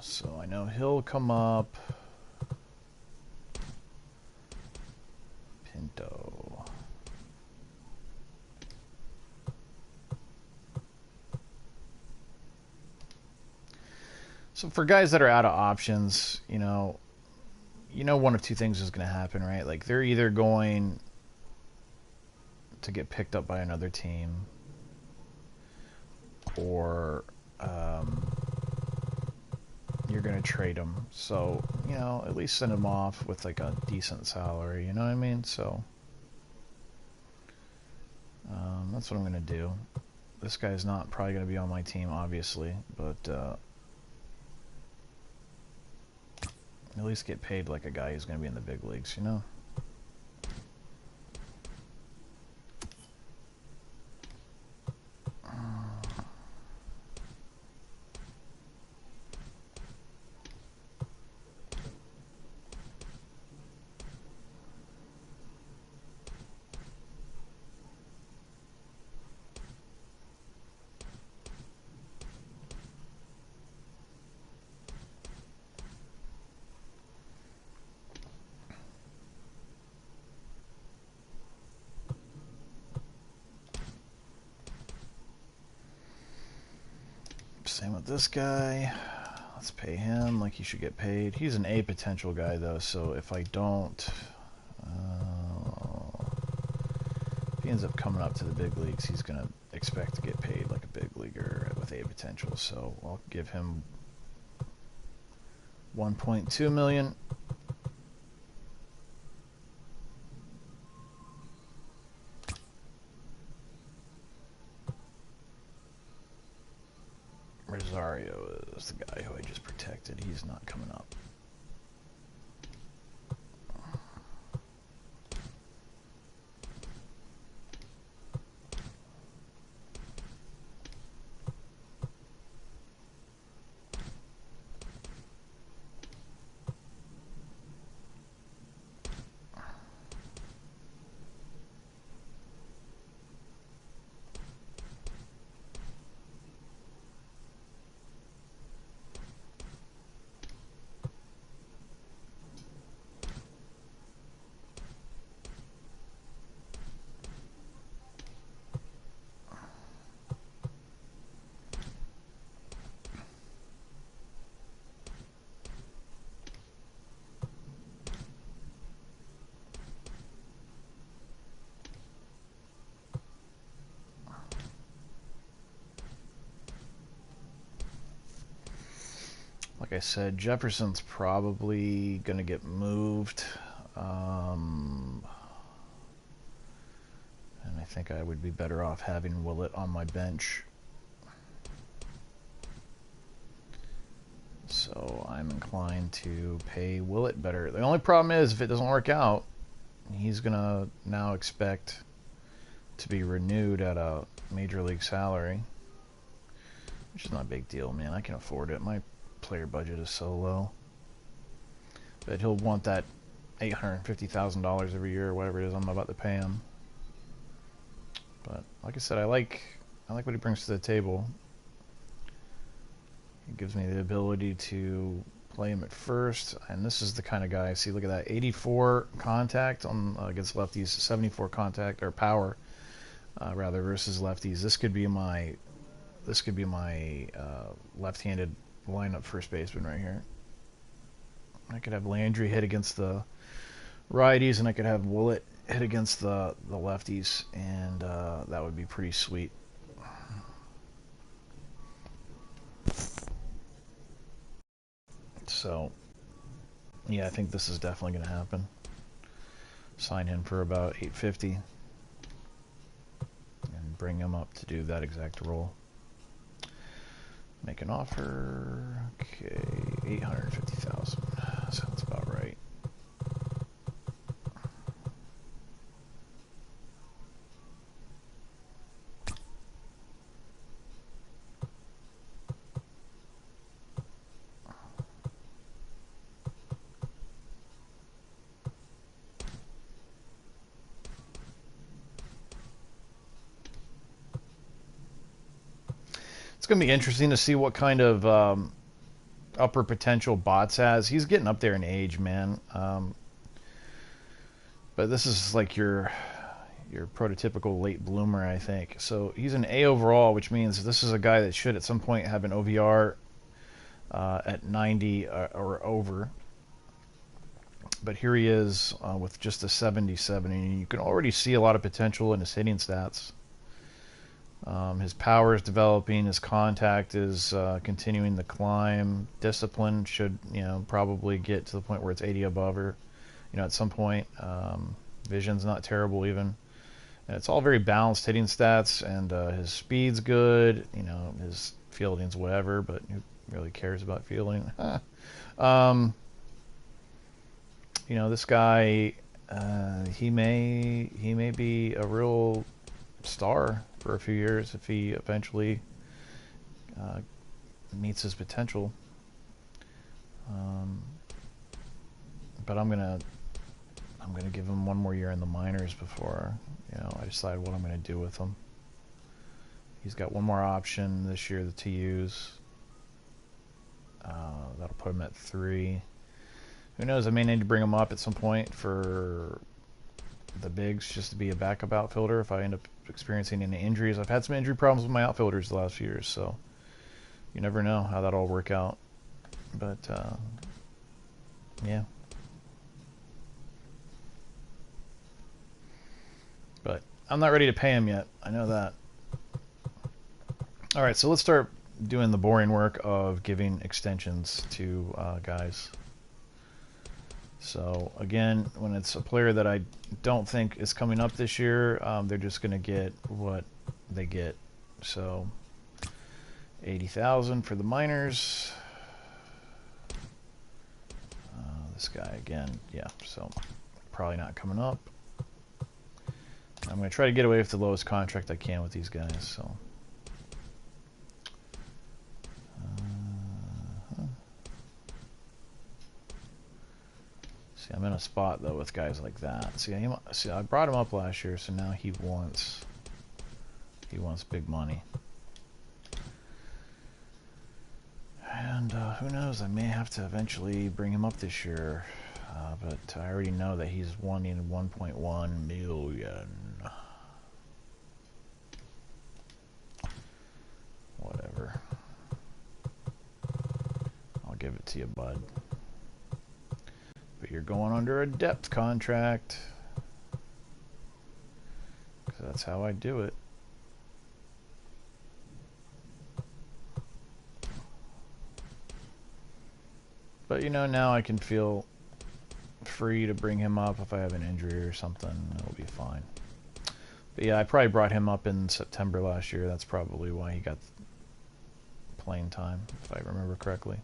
So I know he'll come up. Pinto. So for guys that are out of options, you know one of two things is going to happen, right? Like they're either going to get picked up by another team, or you're going to trade them. So, at least send them off with like a decent salary, you know what I mean? So that's what I'm going to do. This guy's not probably going to be on my team, obviously, but at least get paid like a guy who's going to be in the big leagues, you know? Same with this guy. Let's pay him like he should get paid. He's an A potential guy though, so if I don't, if he ends up coming up to the big leagues, he's gonna expect to get paid like a big leaguer with A potential. So I'll give him 1.2 million. Rosario is the guy who I just protected. He's not coming up. Like I said, Jefferson's probably going to get moved. And I think I would be better off having Willett on my bench. So I'm inclined to pay Willett better. The only problem is if it doesn't work out, he's gonna now expect to be renewed at a major league salary, which is not a big deal, man. I can afford it. My player budget is so low. But he'll want that $850,000 every year or whatever it is I'm about to pay him. But like I said, I like what he brings to the table. He gives me the ability to play him at first, and this is the kind of guy. See, look at that, 84 contact on against lefties, 74 contact or power rather versus lefties. This could be my left-handed lineup first baseman right here. I could have Landry hit against the righties, and I could have Willett hit against the lefties, and that would be pretty sweet. So, yeah, I think this is definitely going to happen. Sign him for about $850 and bring him up to do that exact role. Make an offer. Okay, $850,000. Sounds about right. It's going to be interesting to see what kind of upper potential Bots has. He's getting up there in age, man. But this is like your prototypical late bloomer, I think. So he's an A overall, which means this is a guy that should at some point have an OVR at 90 or over. But here he is with just a 77, and you can already see a lot of potential in his hitting stats. His power is developing. His contact is continuing to climb. Discipline should, probably get to the point where it's 80 above, or, at some point. Vision's not terrible even. And it's all very balanced hitting stats, and his speed's good. His fielding's whatever, but who really cares about fielding? This guy, he may be a real star for a few years if he eventually meets his potential. But I'm gonna give him one more year in the minors before I decide what I'm gonna do with him. He's got one more option this year to use. That'll put him at 3. Who knows? I may need to bring him up at some point for the bigs just to be a backup outfielder if I end up experiencing any injuries. I've had some injury problems with my outfielders the last few years, so you never know how that'll work out. But yeah. But I'm not ready to pay him yet. I know that. All right, so let's start doing the boring work of giving extensions to guys. So again, when it's a player that I don't think is coming up this year, they're just going to get what they get. So 80,000 for the minors. This guy again, yeah. So probably not coming up. I'm going to try to get away with the lowest contract I can with these guys. So. See, I'm in a spot though with guys like that. See, I brought him up last year, so now he wants big money. And who knows? I may have to eventually bring him up this year, but I already know that he's wanting 1.1 million. Whatever. I'll give it to you, bud. But you're going under a depth contract. Because that's how I do it. But now I can feel free to bring him up if I have an injury or something. It'll be fine. But yeah, I probably brought him up in September last year. That's probably why he got playing time, if I remember correctly.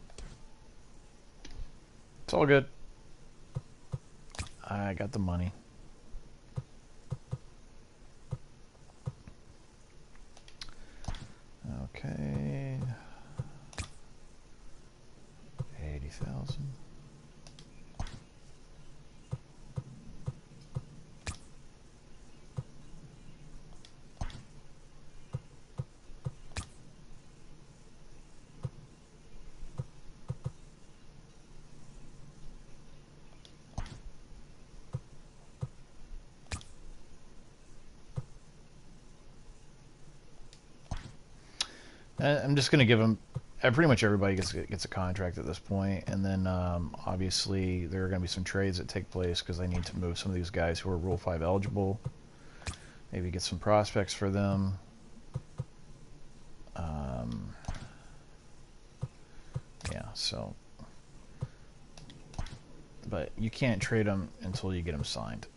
It's all good. I got the money. Okay. 80,000. I'm just going to give them. Pretty much everybody gets a contract at this point, and then obviously there are going to be some trades that take place because I need to move some of these guys who are Rule 5 eligible. Maybe get some prospects for them. Yeah, so. But you can't trade them until you get them signed.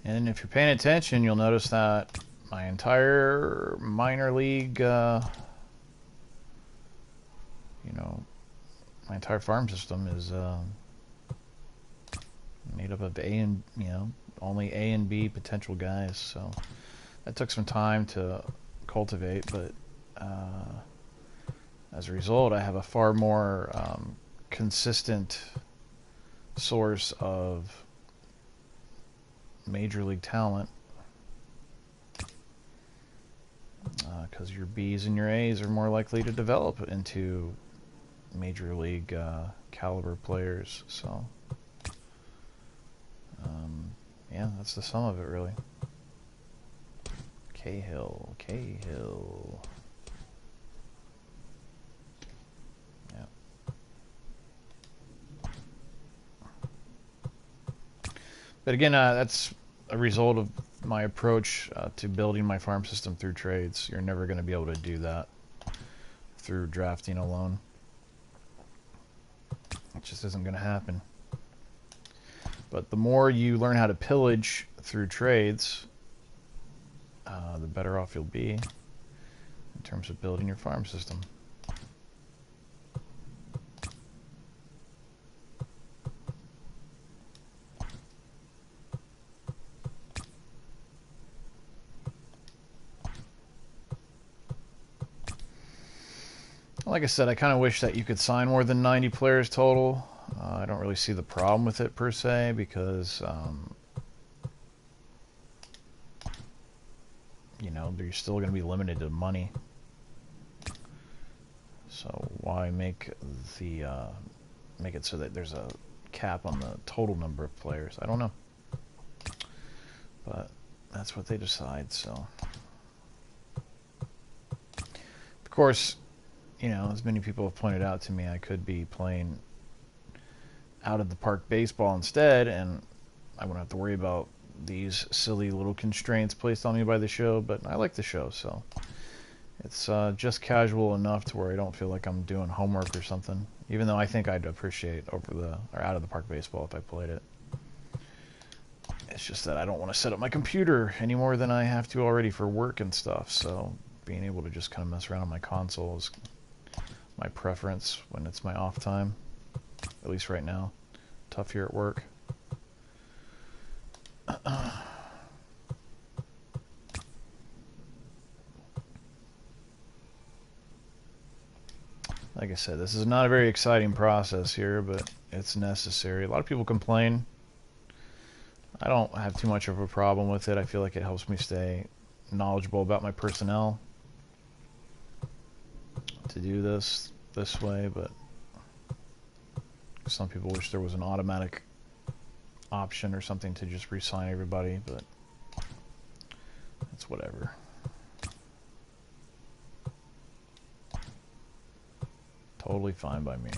And if you're paying attention, you'll notice that my entire minor league, my entire farm system is made up of only A and B potential guys. So that took some time to cultivate, but as a result, I have a far more consistent source of major league talent, because your B's and your A's are more likely to develop into major league caliber players. So yeah, that's the sum of it, really. Cahill. Yeah. But again, that's a result of my approach to building my farm system through trades. You're never going to be able to do that through drafting alone. It just isn't going to happen. But the more you learn how to pillage through trades, the better off you'll be in terms of building your farm system. Like I said, I kind of wish that you could sign more than 90 players total. I don't really see the problem with it per se, because you're still going to be limited to money. So why make it so that there's a cap on the total number of players? I don't know, but that's what they decide. So of course, as many people have pointed out to me, I could be playing out of the park baseball instead, and I wouldn't have to worry about these silly little constraints placed on me by the show. But I like the show, so it's just casual enough to where I don't feel like I'm doing homework or something, even though I think I'd appreciate out of the park baseball if I played it. It's just that I don't want to set up my computer any more than I have to already for work and stuff, so being able to just kind of mess around on my console is my preference when it's my off time, at least right now. Tough here at work. Like I said, this is not a very exciting process here, but it's necessary. A lot of people complain. I don't have too much of a problem with it. I feel like it helps me stay knowledgeable about my personnel to do this. this way, but some people wish there was an automatic option or something to just re-sign everybody, but it's whatever. Totally fine by me.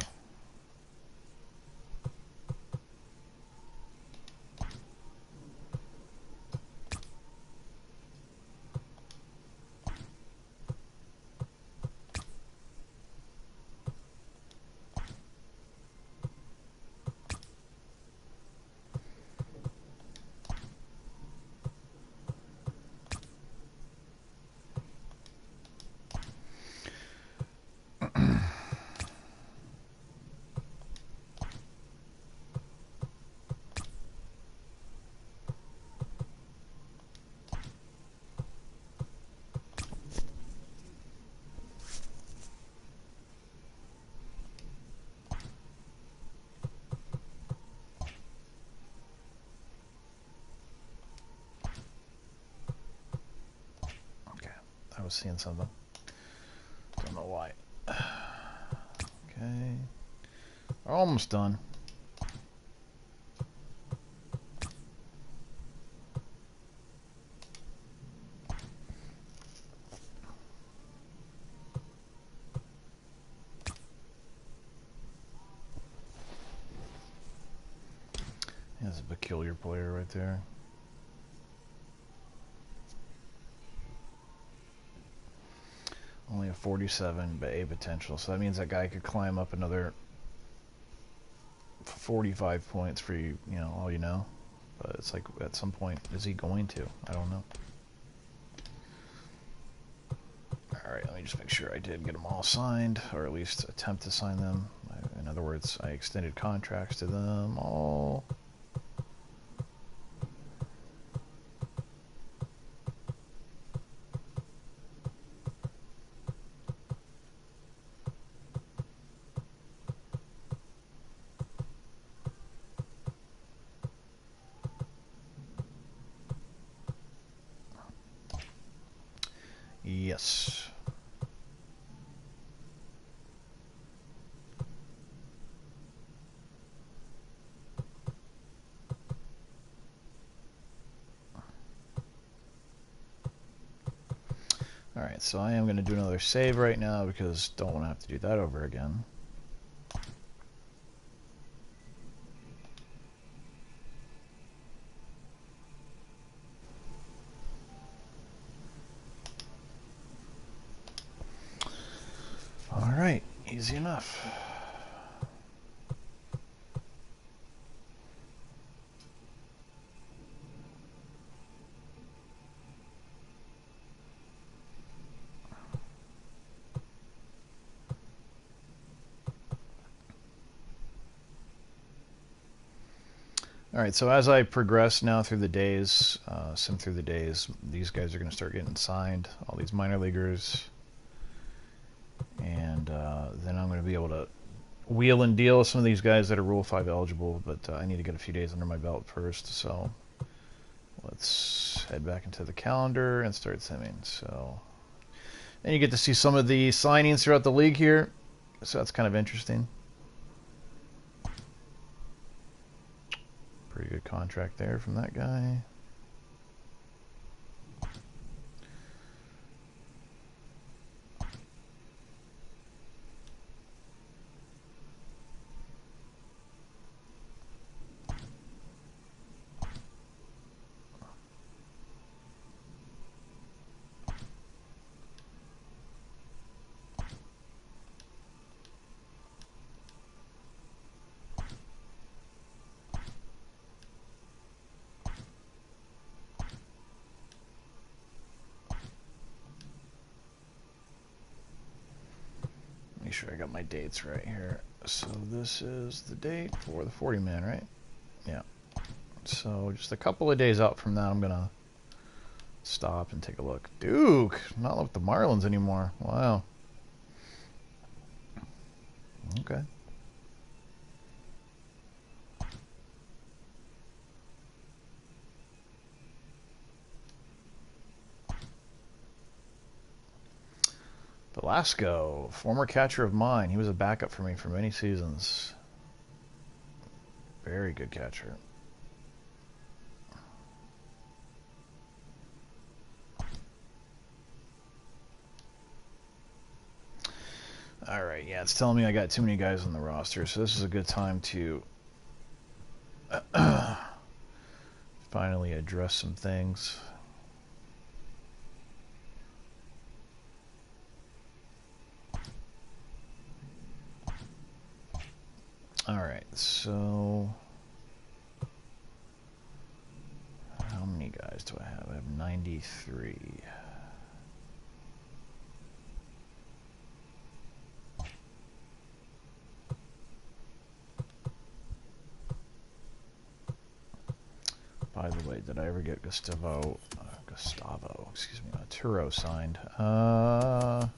I was seeing something. Don't know why. Okay. Almost done. That's a peculiar player right there. Only a 47 but A potential, so that means that guy could climb up another 45 points for you, you know, all you know. But it's like, at some point, is he going to? I don't know. Alright, let me just make sure I did get them all signed, or at least attempt to sign them. In other words, I extended contracts to them all. Yes. Alright, so I am going to do another save right now because don't want to have to do that over again. Alright, easy enough. Alright, so as I progress now through the days, sim through the days, these guys are going to start getting signed, all these minor leaguers. And then I'm going to be able to wheel and deal with some of these guys that are Rule 5 eligible, but I need to get a few days under my belt first, so let's head back into the calendar and start simming. So, and you get to see some of the signings throughout the league here, so that's kind of interesting. Pretty good contract there from that guy. Make sure I got my dates right here. So this is the date for the 40-man, right? Yeah. So just a couple of days out from that, I'm gonna stop and take a look. Duke, not with the Marlins anymore. Wow. Okay. But Velasco, former catcher of mine. He was a backup for me for many seasons. Very good catcher. Alright, yeah, it's telling me I got too many guys on the roster, so this is a good time to finally address some things. Alright, so how many guys do I have? I have 93. By the way, did I ever get Gustavo, excuse me, Turo signed? I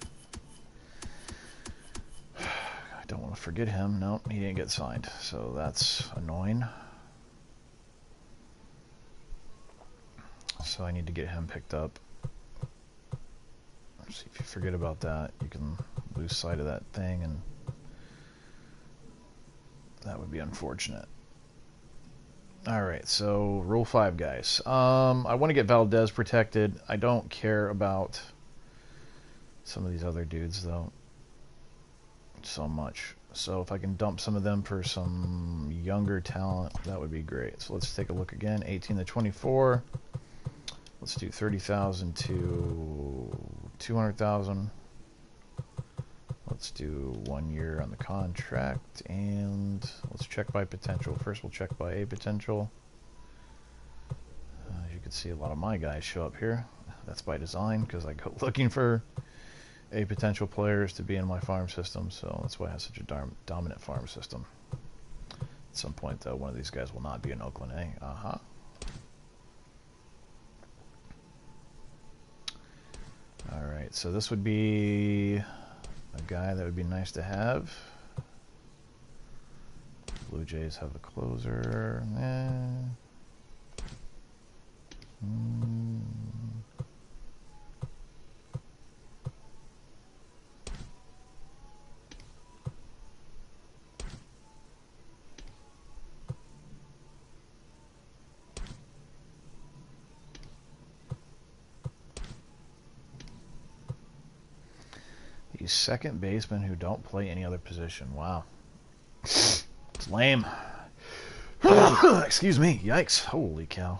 don't want to forget him. Nope, he didn't get signed, so that's annoying. So I need to get him picked up. See, if you forget about that, you can lose sight of that thing, and that would be unfortunate. Alright, so Rule 5, guys. I want to get Valdez protected. I don't care about some of these other dudes, though, so much. So if I can dump some of them for some younger talent, that would be great. So let's take a look again. 18 to 24. Let's do 30,000 to 200,000. Let's do 1 year on the contract, and let's check by potential. First, we'll check by a potential. As you can see, a lot of my guys show up here. That's by design, because I go looking for a potential players to be in my farm system, so that's why I have such a dominant farm system. At some point, though, one of these guys will not be in Oakland, eh? Uh-huh. Alright, so this would be a guy that would be nice to have. Blue Jays have a closer. These second basemen who don't play any other position. Wow. It's lame. Excuse me. Yikes. Holy cow.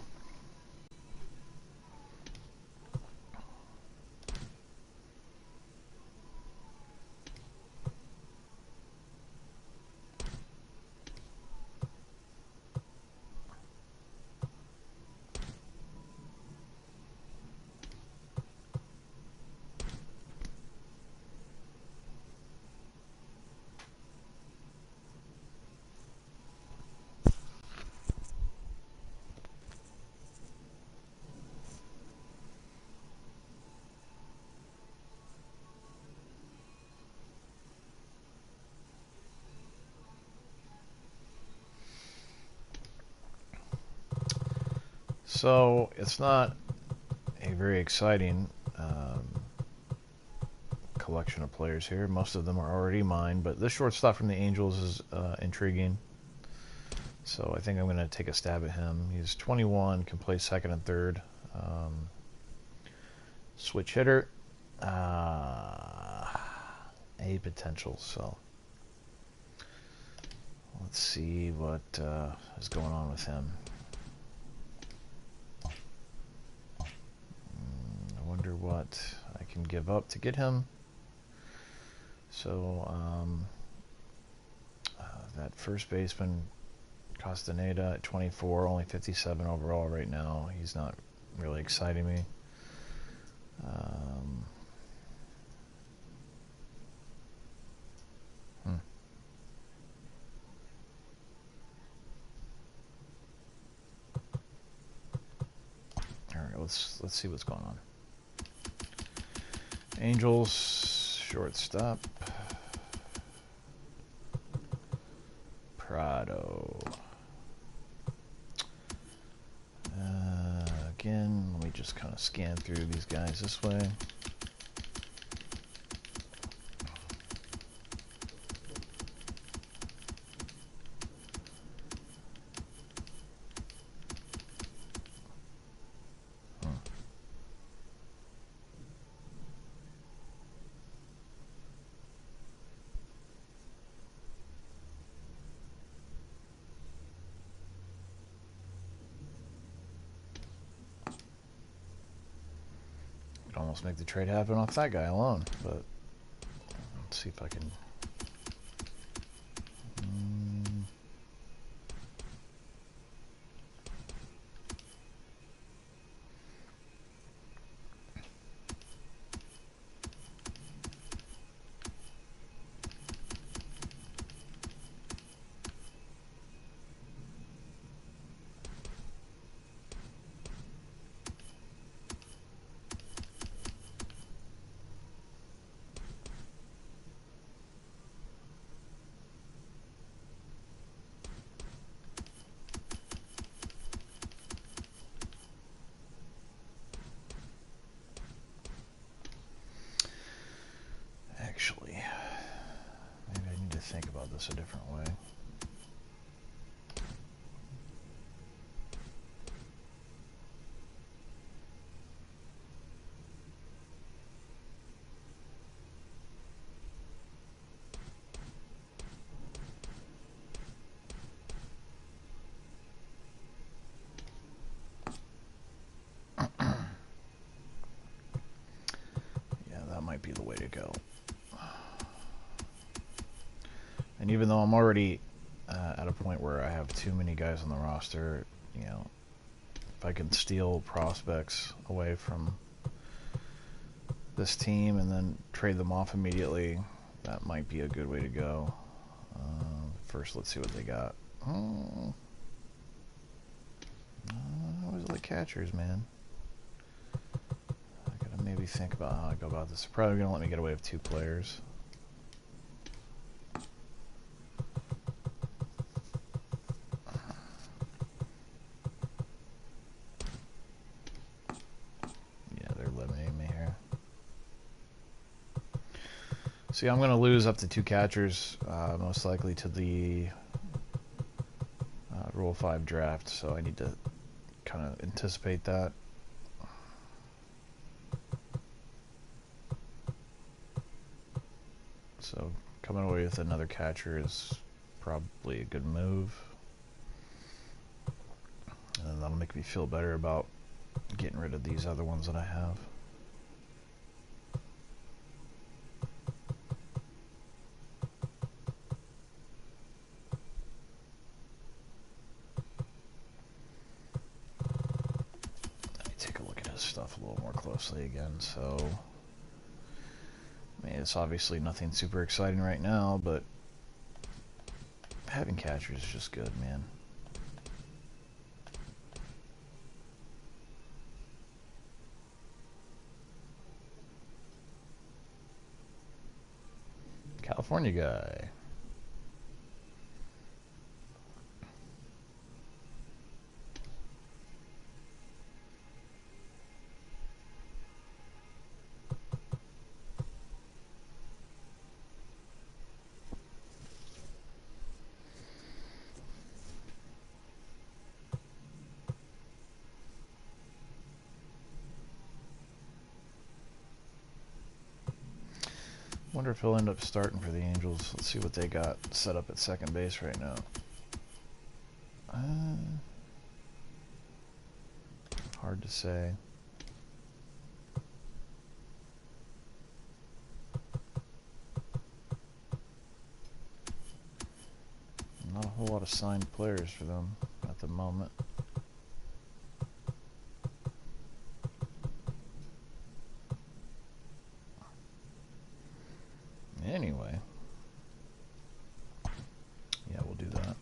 So it's not a very exciting collection of players here. Most of them are already mine, but this shortstop from the Angels is intriguing. So I think I'm going to take a stab at him. He's 21, can play second and third. Switch hitter. A potential, so let's see what is going on with him. I wonder what I can give up to get him. So that first baseman, Castaneda, at 24, only 57 overall right now. He's not really exciting me. All right, let's see what's going on. Angels shortstop. Prado. Again, let me just kind of scan through these guys this way. could almost make the trade happen off that guy alone, but let's see if I can. Actually, maybe I need to think about this a different way. Yeah, that might be the way to go. And even though I'm already at a point where I have too many guys on the roster, you know, if I can steal prospects away from this team and then trade them off immediately, that might be a good way to go. First, let's see what they got. I always like catchers, man. I gotta maybe think about how I go about this. They're probably gonna let me get away with 2 players. See, I'm going to lose up to 2 catchers, most likely to the Rule 5 draft, so I need to kind of anticipate that. So coming away with another catcher is probably a good move. And that'll make me feel better about getting rid of these other ones that I have. Stuff a little more closely again. So, I mean, it's obviously nothing super exciting right now, but having catchers is just good, man. California guy. Wonder if he'll end up starting for the Angels. Let's see what they got set up at second base right now. Hard to say. Not a whole lot of signed players for them at the moment. Anyway, yeah, we'll do that.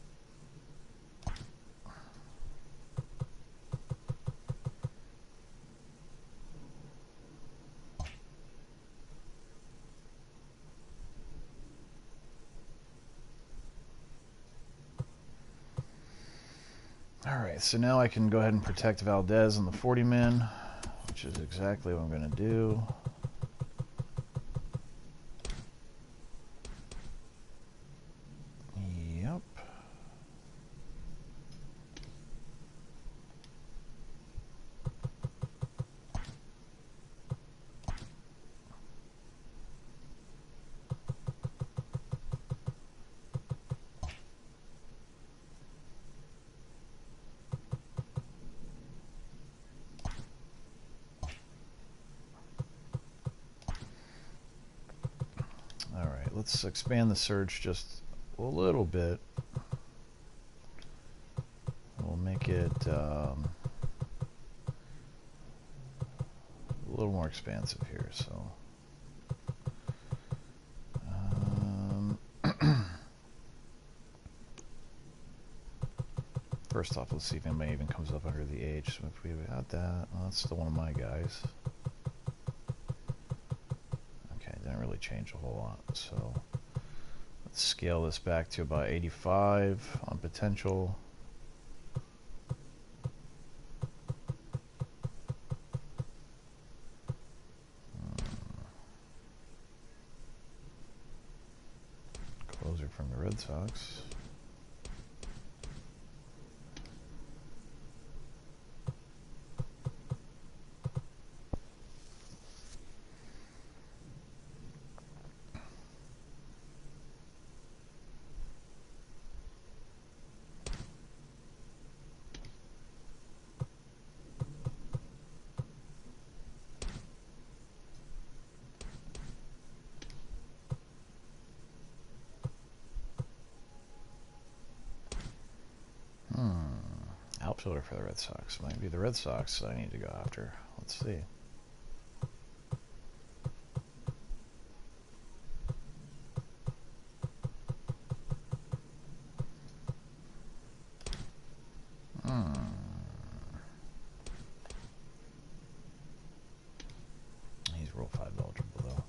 Alright, so now I can go ahead and protect Valdez on the 40-man, which is exactly what I'm going to do. Yep. let's expand the search just a little bit. We'll make it a little more expansive here. So first off, let's see if anybody even comes up under the H. So if we got that, well, that's still one of my guys. Okay, didn't really change a whole lot. So let's scale this back to about 85 on potential. Closer from the Red Sox. Outfielder for the Red Sox. Might be the Red Sox I need to go after. Let's see. He's Rule 5 eligible, though.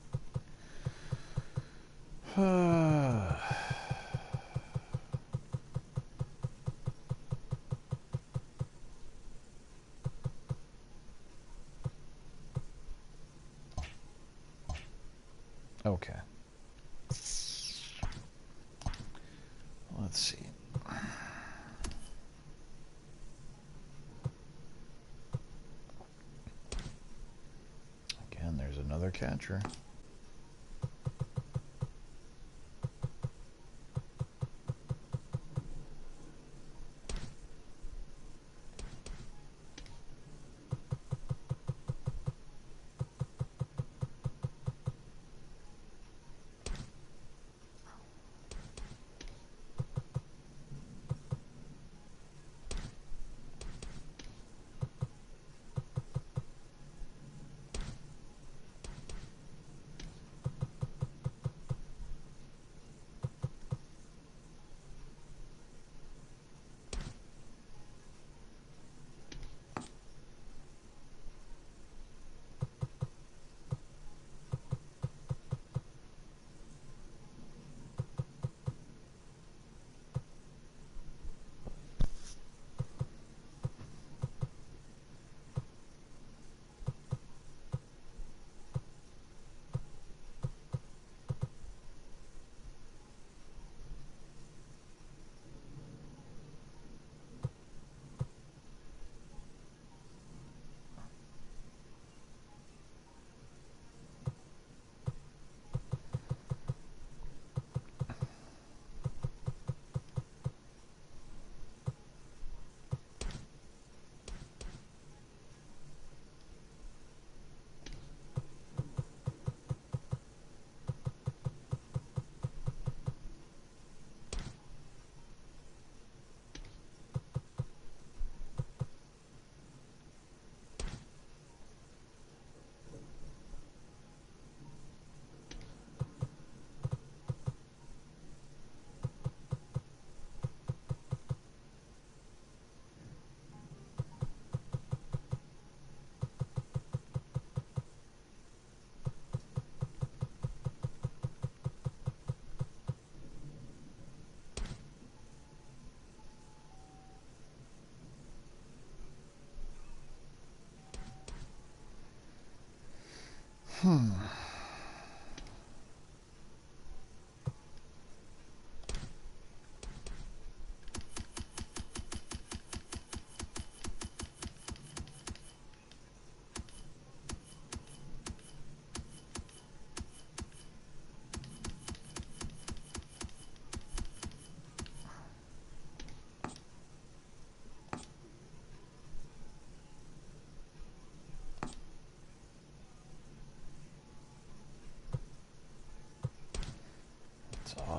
Okay. Let's see. Again, there's another catcher.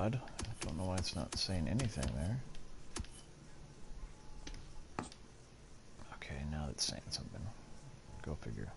odd. I don't know why it's not saying anything there. Okay, now it's saying something. Go figure.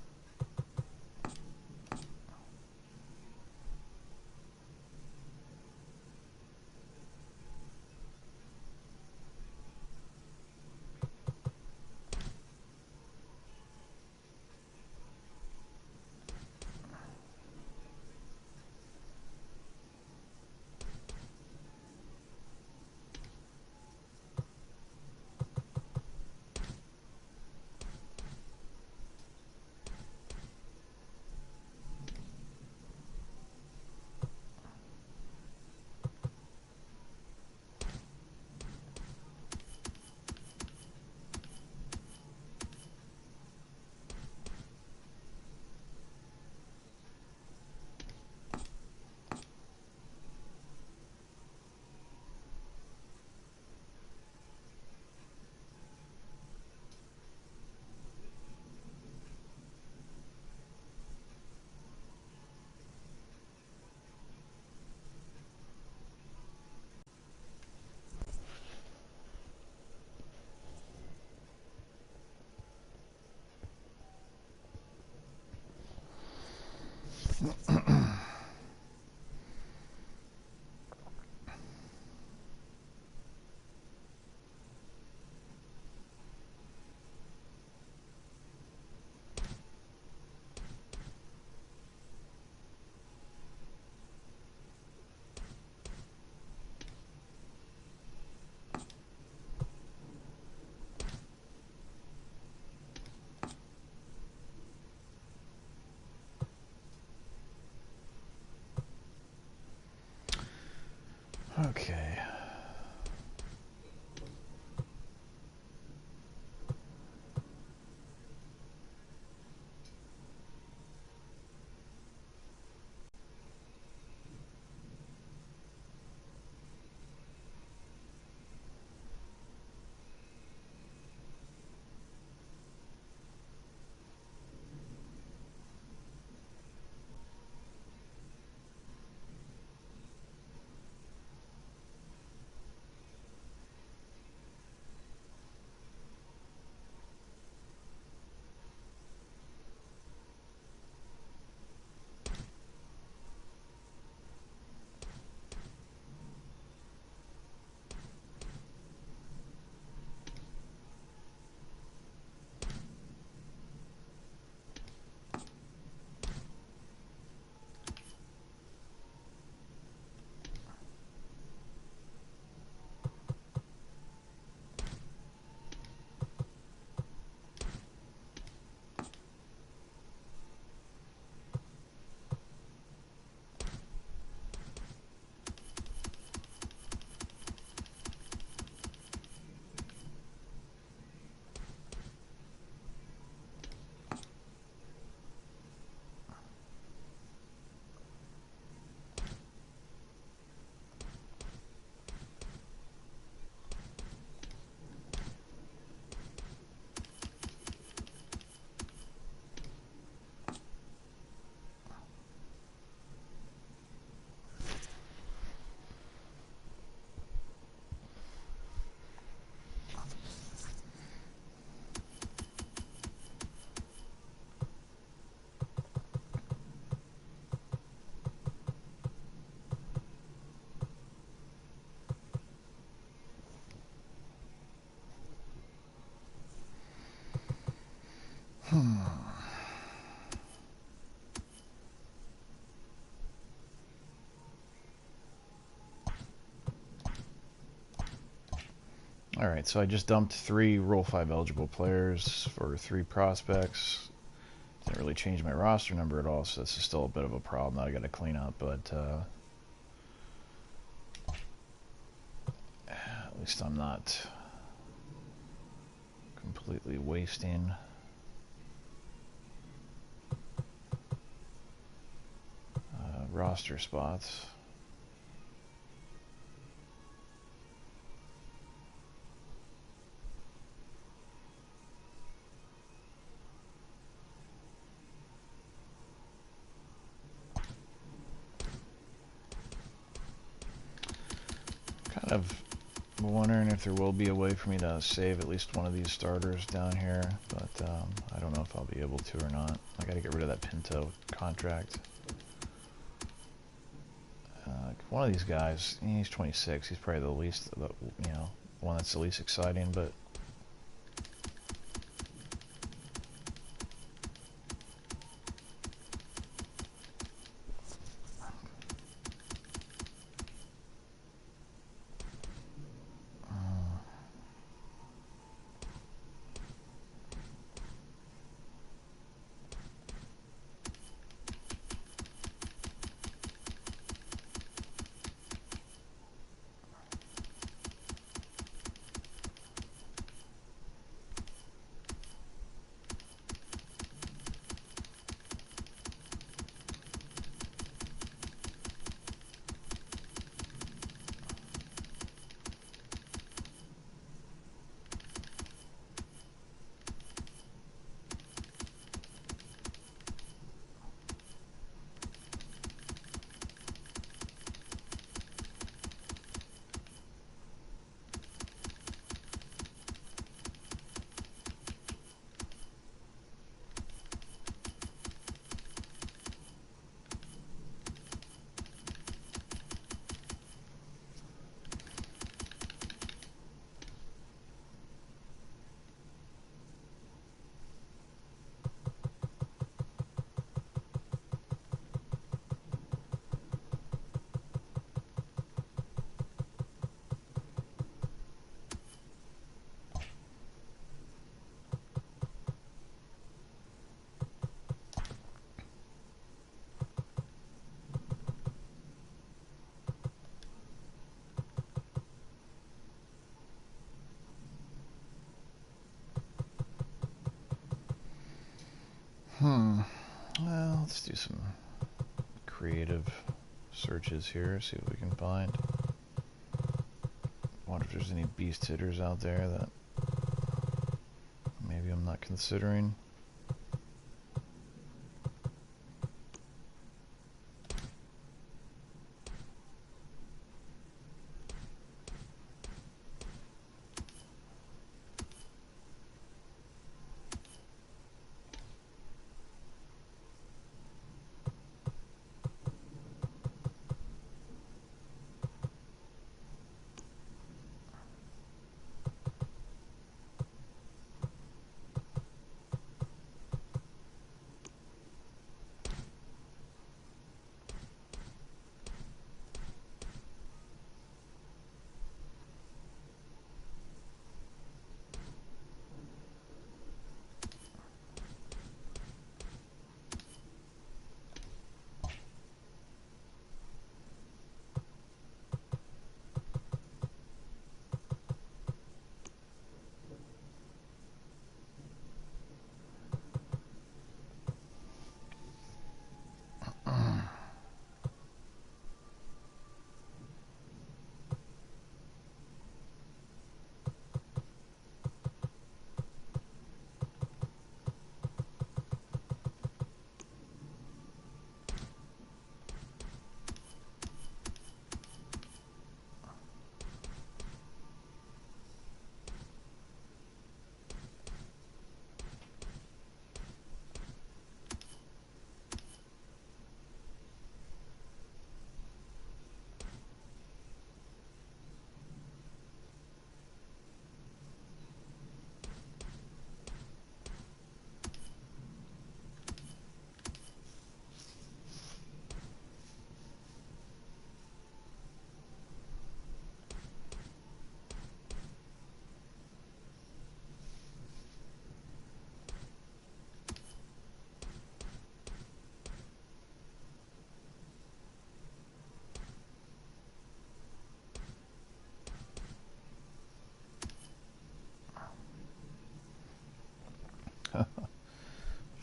Okay. Alright, so I just dumped 3 Roll 5 eligible players for 3 prospects. Didn't really change my roster number at all, so this is still a bit of a problem that I gotta clean up, but at least I'm not completely wasting roster spots. I'm wondering if there will be a way for me to save at least one of these starters down here, but I don't know if I'll be able to or not. I gotta get rid of that Pinto contract. One of these guys, he's 26. He's probably the least, you know, one that's the least exciting, but well, let's do some creative searches here, see what we can find. Wonder if there's any beast hitters out there that maybe I'm not considering.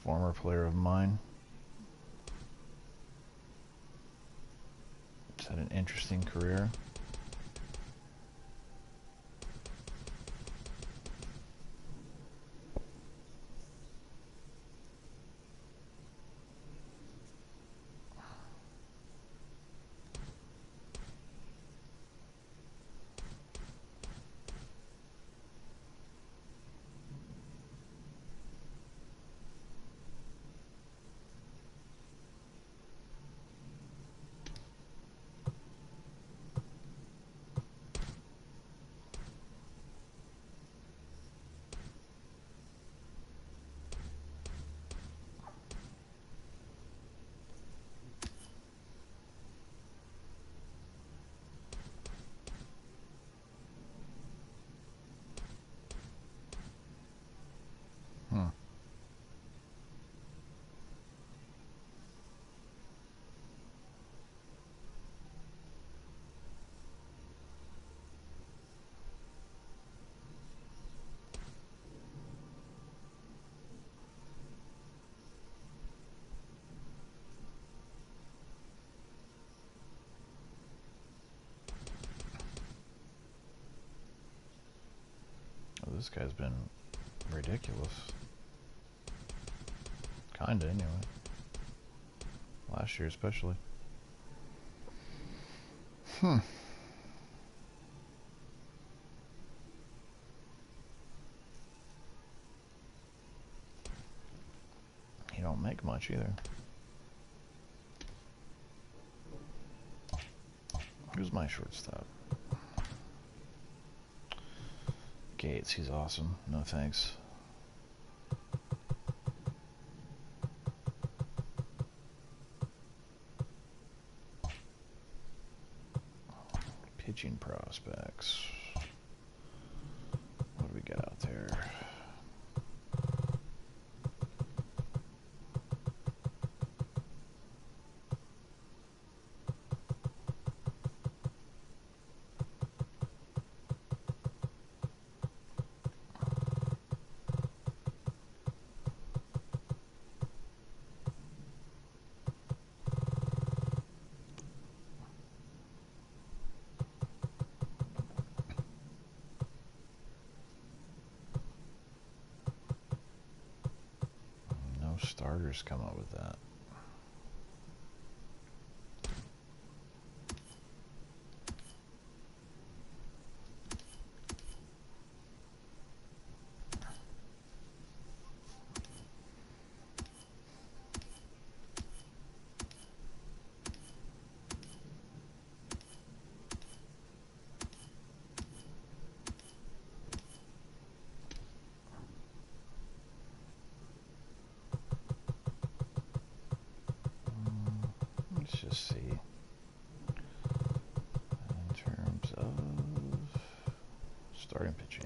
Former player of mine. He's had an interesting career. this guy's been ridiculous. Kinda, anyway. Last year, especially. You don't make much either. Who's my shortstop? Gates, he's awesome. No thanks. Pitching prospects. What do we got out there? Starters come up with that. Let's just see. In terms of starting pitching.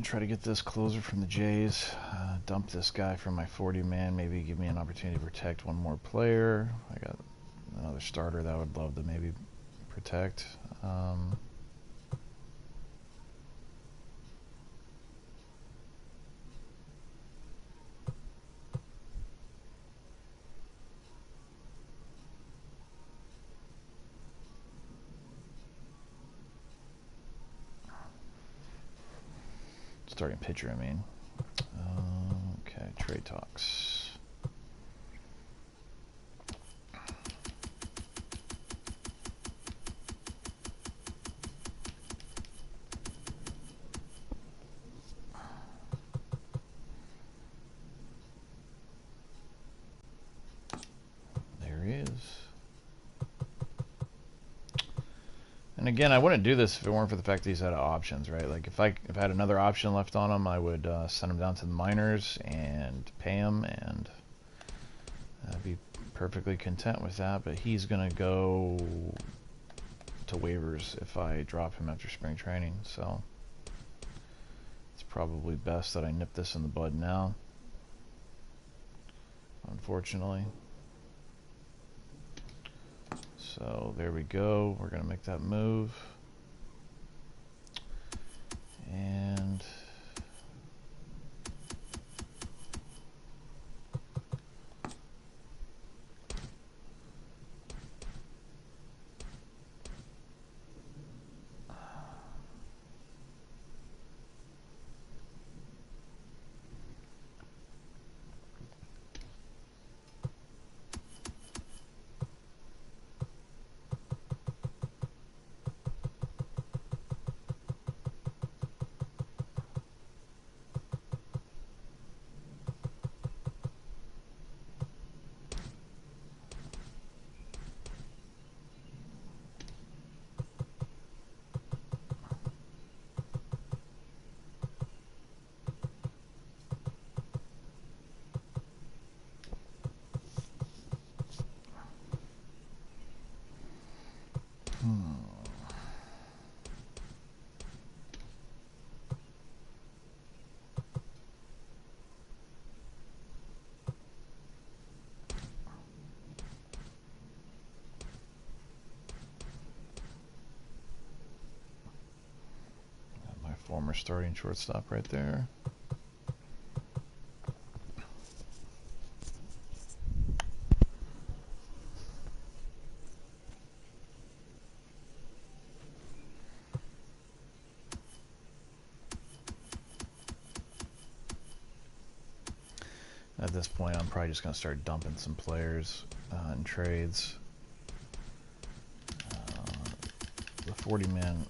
gonna try to get this closer from the Jays. Dump this guy from my 40-man. Maybe give me an opportunity to protect one more player. I got another starter that I would love to maybe protect. Starting pitcher, I mean. Okay, trade talks. There he is. And again, I wouldn't do this if it weren't for the fact that he's out of options, right? Like if I had another option left on him, I would send him down to the minors and pay him, and I'd be perfectly content with that. But he's gonna go to waivers if I drop him after spring training, so it's probably best that I nip this in the bud now, unfortunately. So there we go. We're going to make that move. And my former starting shortstop right there. At this point, I'm probably just going to start dumping some players in trades. The 40-man,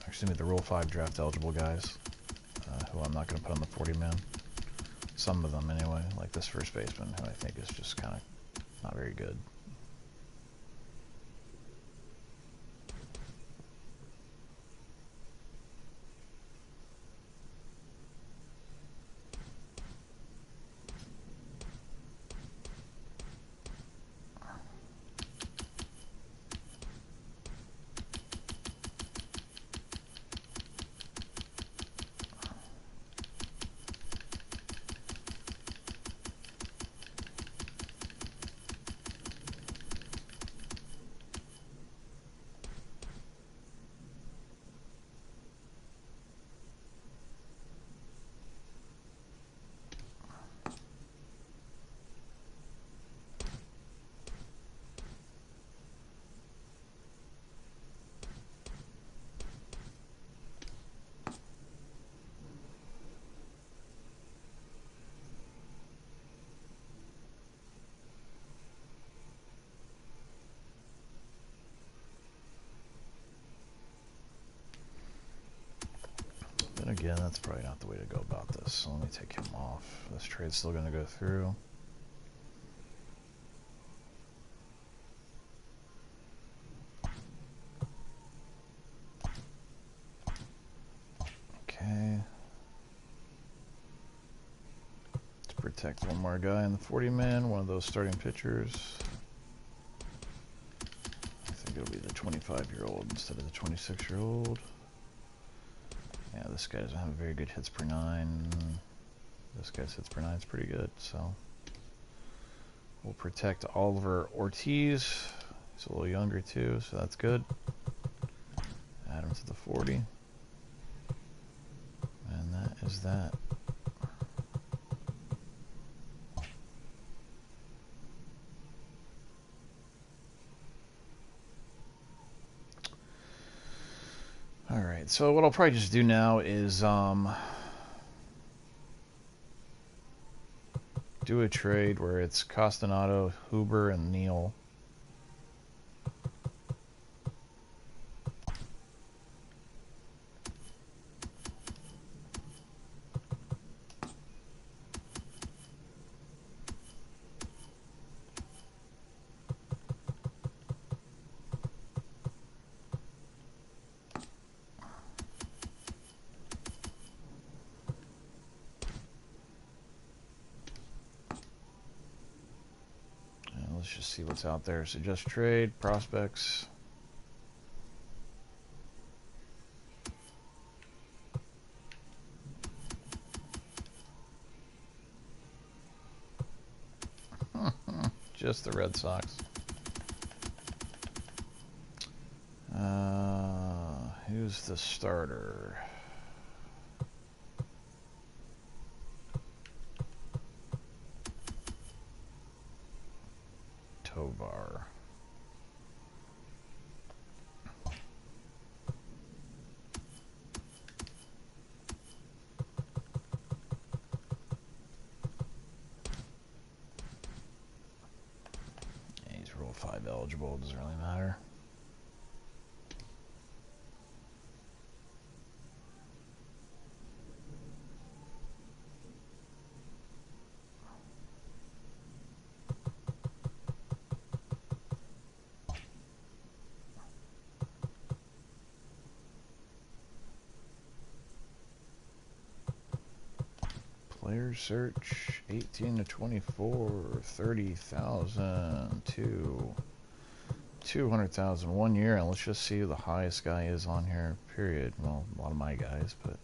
excuse me, the Rule 5 draft eligible guys, who I'm not going to put on the 40-man. Some of them anyway, like this first baseman, who I think is just kind of not very good. But again, that's probably not the way to go about this. So let me take him off. This trade's still going to go through. Okay. To protect one more guy in the 40-man, one of those starting pitchers. I think it'll be the 25-year-old instead of the 26-year-old. Yeah, this guy doesn't have a very good hits per 9. This guy's hits per 9 is pretty good, so we'll protect Oliver Ortiz. He's a little younger too, so that's good. Add him to the 40. And that is that. Alright, so what I'll probably just do now is do a trade where it's Castanado, Huber, and Neal. Let's just see what's out there. Suggest trade, prospects. Just the Red Sox. Who's the starter? Tovar. Yeah, he's Rule 5 eligible. Doesn't really matter. Player search 18 to 24, 30,000 to 200,000 1 year, and let's just see who the highest guy is on here. Period. Well, a lot of my guys, but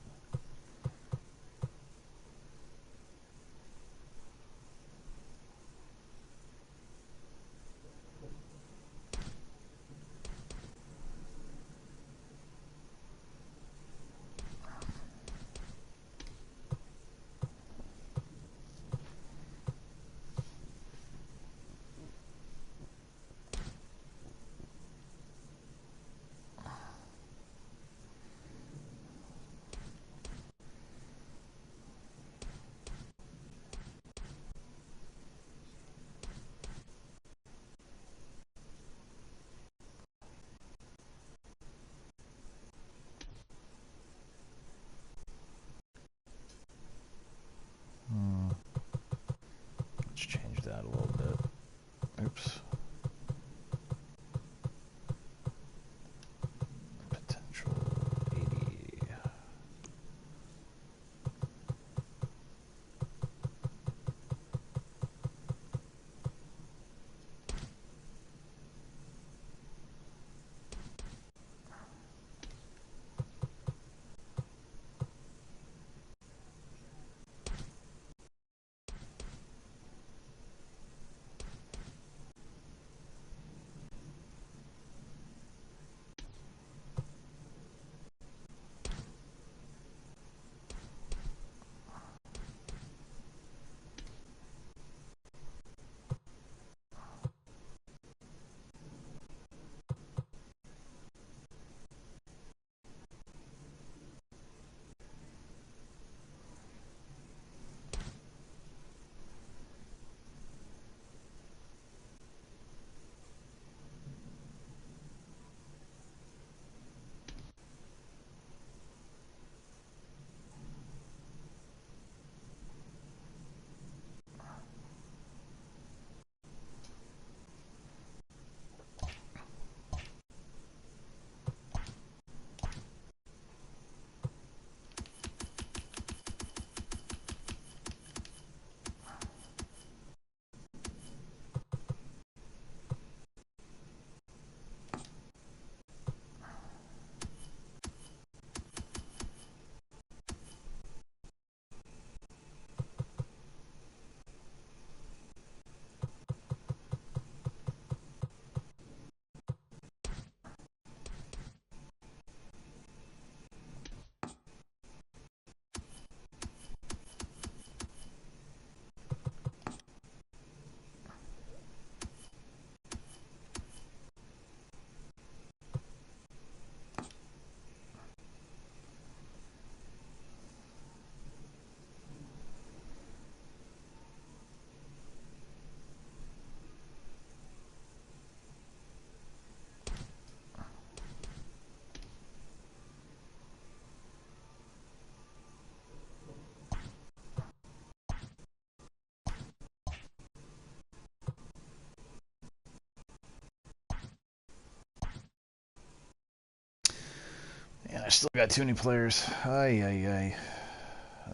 I still got too many players. Ay, ay, ay.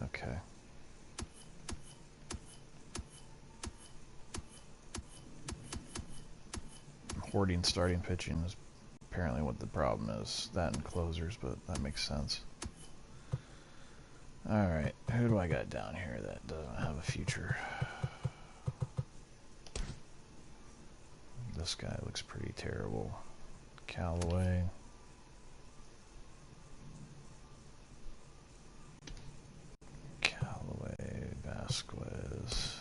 Okay. Hoarding starting pitching is apparently what the problem is. That and closers, but that makes sense. Alright, who do I got down here that doesn't have a future? This guy looks pretty terrible. Callaway. Callaway, Vasquez,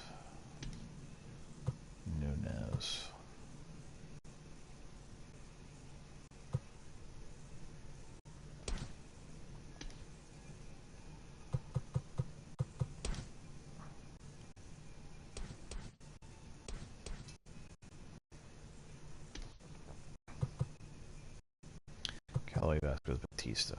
Nunez. Callaway, Vasquez, Batista.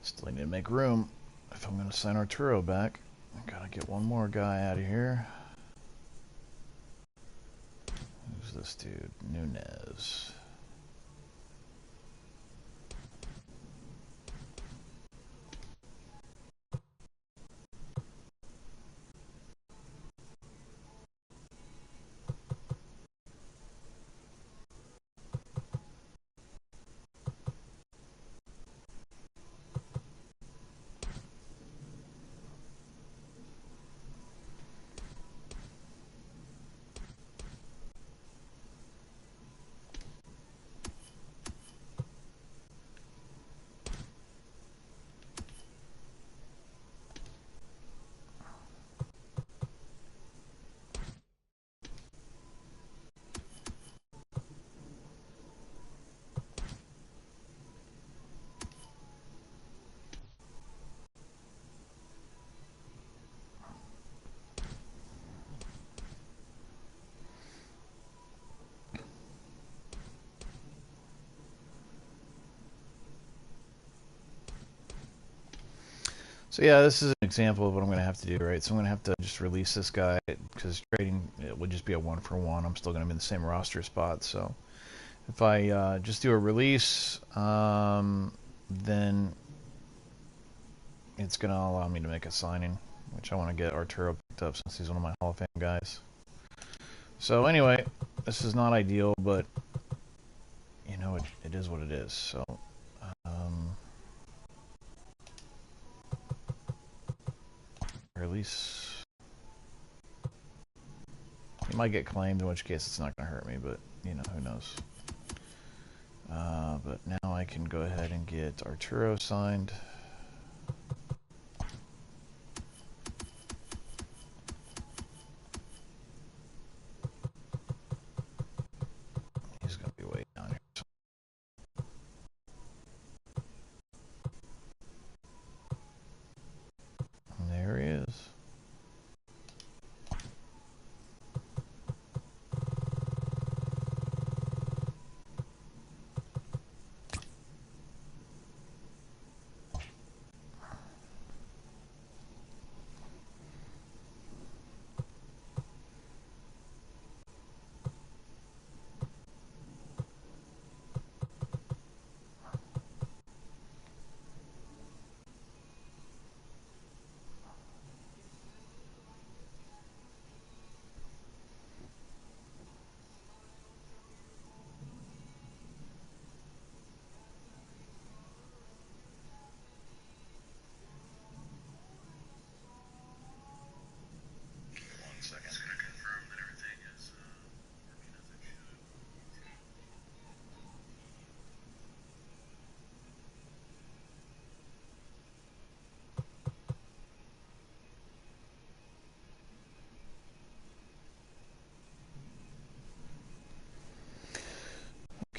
Still need to make room if I'm going to sign Arturo back. I gotta get one more guy out of here. Who's this dude? Nunez. So yeah, this is an example of what I'm going to have to do, right? So I'm going to have to just release this guy because trading it would just be a 1-for-1. I'm still going to be in the same roster spot. So if I just do a release, then it's going to allow me to make a signing, which I want to get Arturo picked up since he's one of my Hall of Fame guys. So anyway, this is not ideal, but you know, it is what it is. So release. He might get claimed, in which case it's not going to hurt me, but you know, who knows. But now I can go ahead and get Arturo signed. He's going to be way down here. And there he is.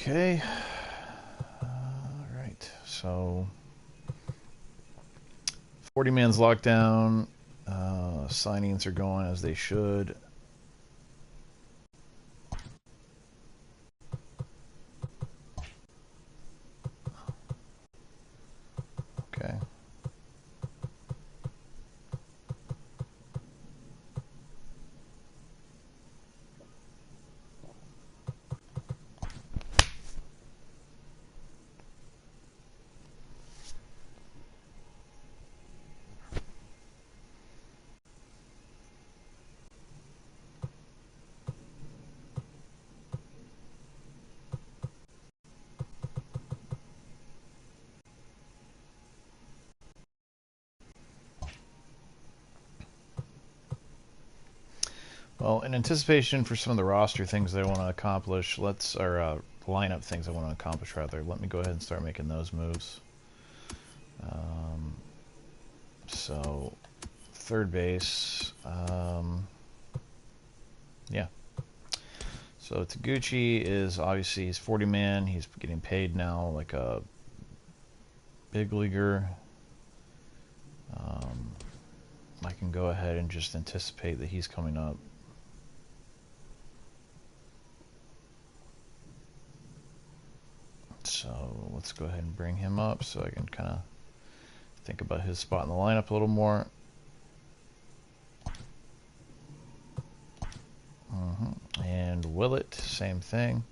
Okay. All right. So 40 man's lockdown. Signings are going as they should. Okay. Well, in anticipation for some of the roster things that I want to accomplish, lineup things I want to accomplish rather, let me go ahead and start making those moves. So, third base, yeah. So Taguchi is obviously, he's 40 man, he's getting paid now like a big leaguer. I can go ahead and just anticipate that he's coming up. So let's go ahead and bring him up so I can kind of think about his spot in the lineup a little more. And Willett, same thing.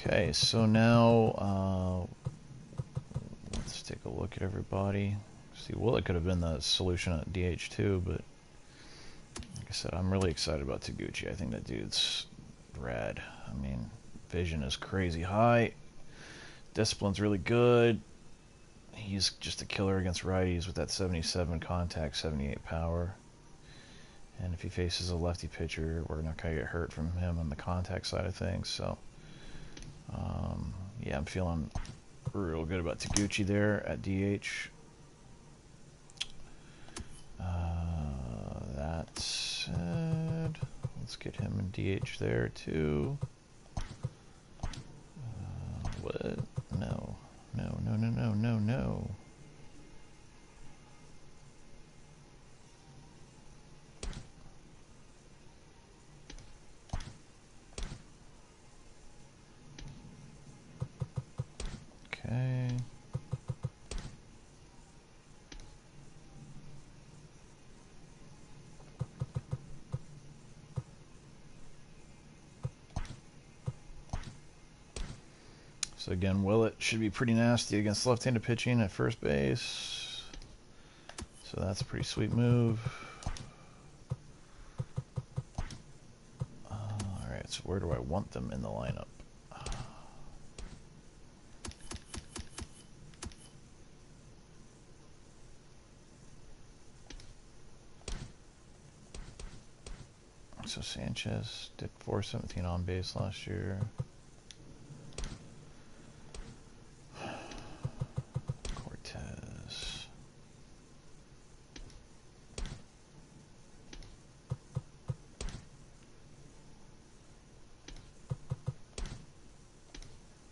Okay, so now let's take a look at everybody. See, Willett could have been the solution at DH too, but like I said, I'm really excited about Taguchi. I think that dude's rad. I mean, vision is crazy high. Discipline's really good. He's just a killer against righties with that 77 contact, 78 power. And if he faces a lefty pitcher, we're not going to get hurt from him on the contact side of things. So, yeah, I'm feeling real good about Taguchi there at DH. That said, let's get him in DH there too. What? No. No, no, no, no, no, no. Okay. So again, Willett should be pretty nasty against left-handed pitching at first base. So that's a pretty sweet move. Alright, so where do I want them in the lineup? So Sanchez did 417 on base last year. Cortez.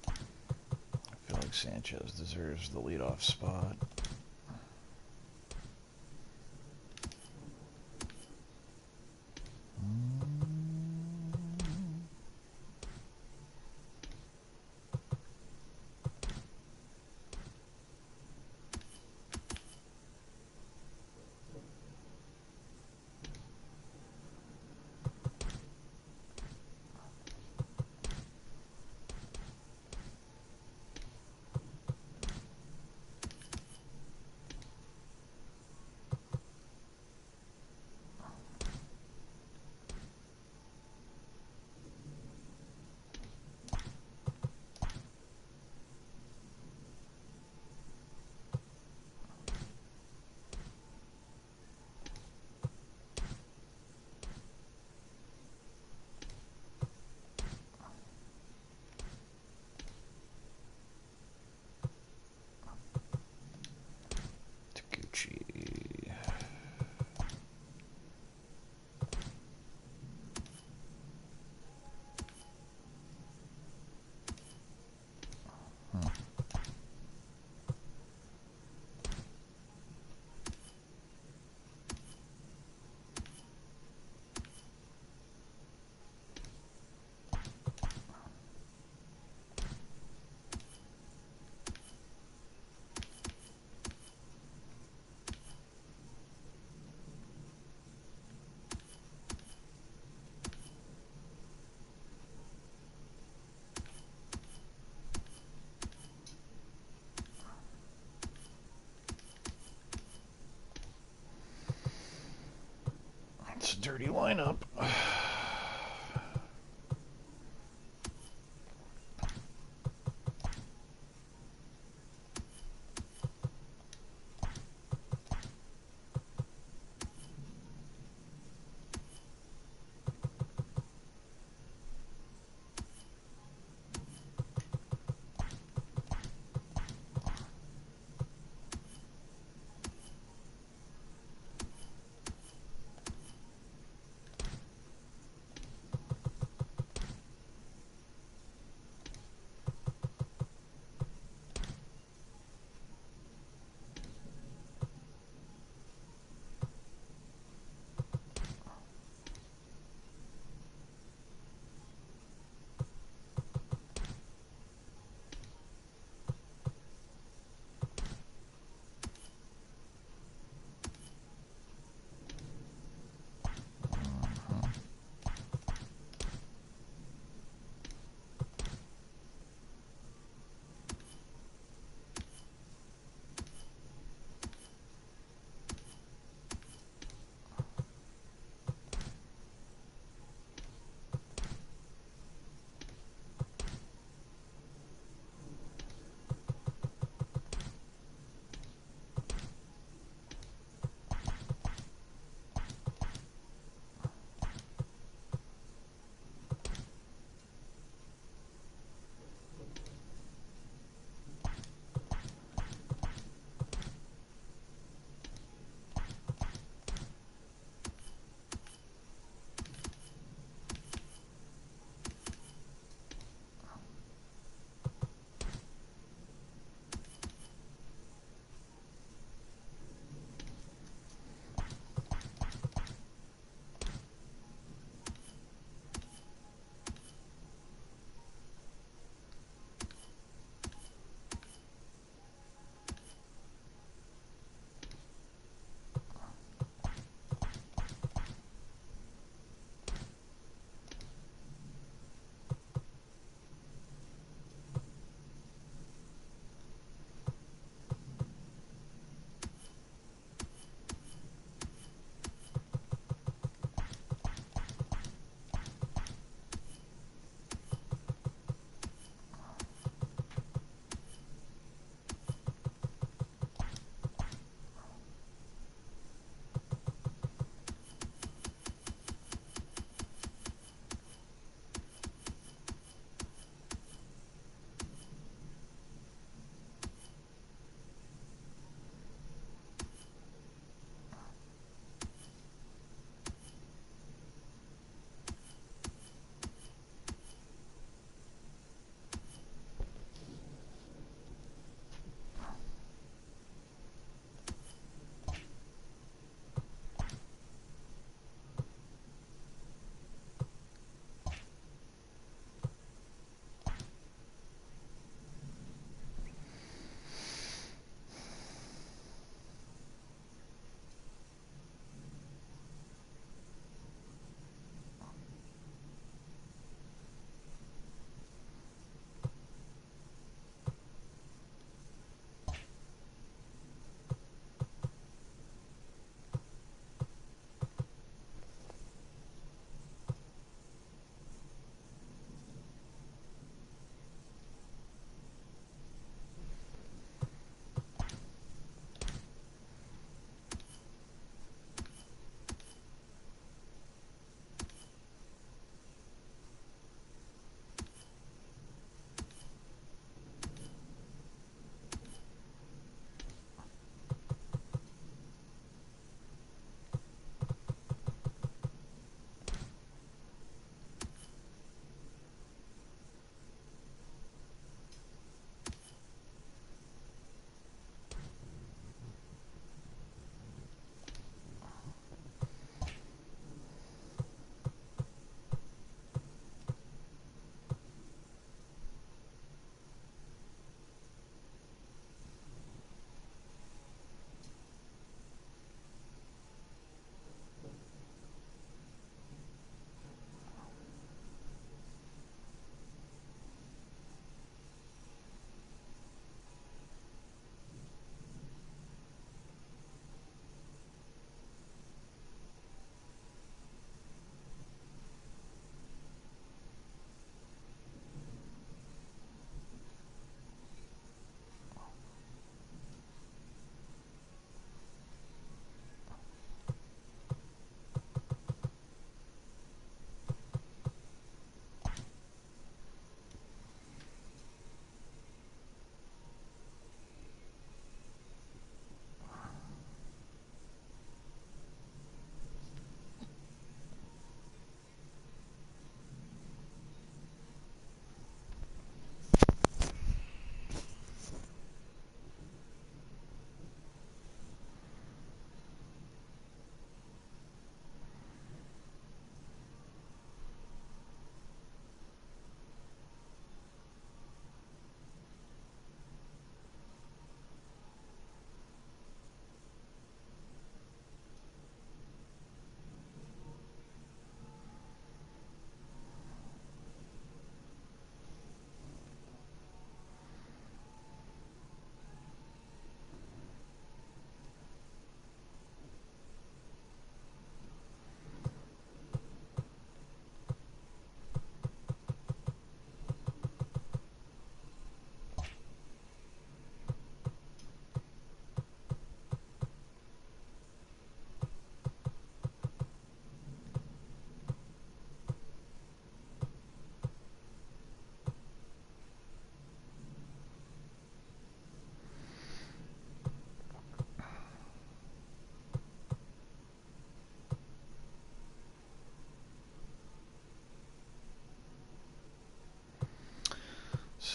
I feel like Sanchez deserves the leadoff spot. dirty lineup.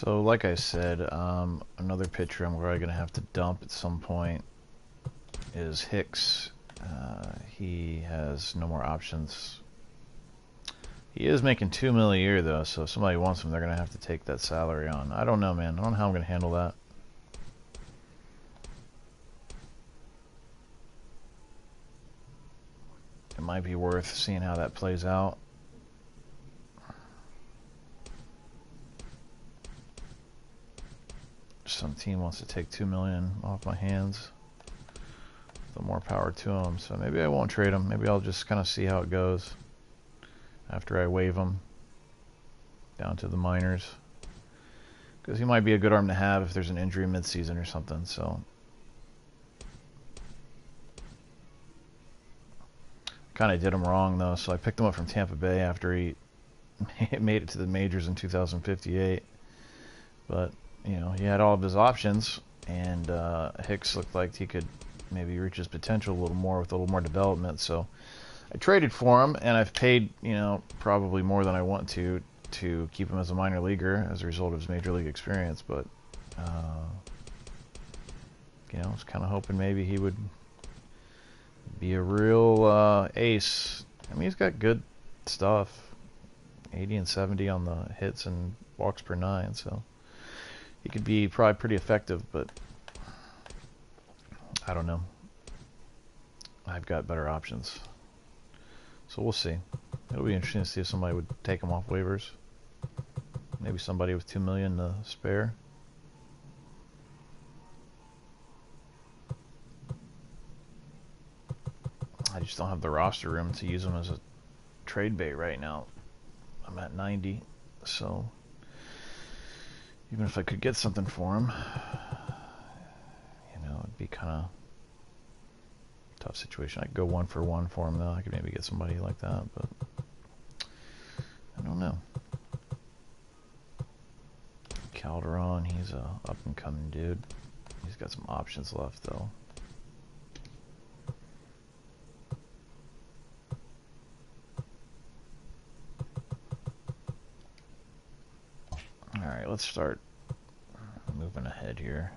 So, like I said, another pitcher I'm probably going to have to dump at some point is Hicks. He has no more options. He is making $2 million a year, though, so if somebody wants him, they're going to have to take that salary on. I don't know, man. I don't know how I'm going to handle that. It might be worth seeing how that plays out. Some team wants to take $2 million off my hands. The more power to them. So maybe I won't trade him. Maybe I'll just kind of see how it goes after I waive him down to the minors, because he might be a good arm to have if there's an injury mid-season or something. So kind of did him wrong though. So I picked him up from Tampa Bay after he made it to the majors in 2058. But you know, he had all of his options, and Hicks looked like he could maybe reach his potential a little more with a little more development. So I traded for him, and I've paid, you know, probably more than I want to keep him as a minor leaguer as a result of his major league experience. But you know, I was kind of hoping maybe he would be a real ace. I mean, he's got good stuff, 80 and 70 on the hits and walks per 9, so he could be probably pretty effective, but I don't know. I've got better options. So we'll see. It'll be interesting to see if somebody would take him off waivers. Maybe somebody with $2 million to spare. I just don't have the roster room to use him as a trade bait right now. I'm at 90, so even if I could get something for him, you know, it'd be kind of tough situation. I could go 1-for-1 for him, though. I could maybe get somebody like that, but I don't know. Calderon, he's a up-and-coming dude. He's got some options left, though. Alright, let's start moving ahead here.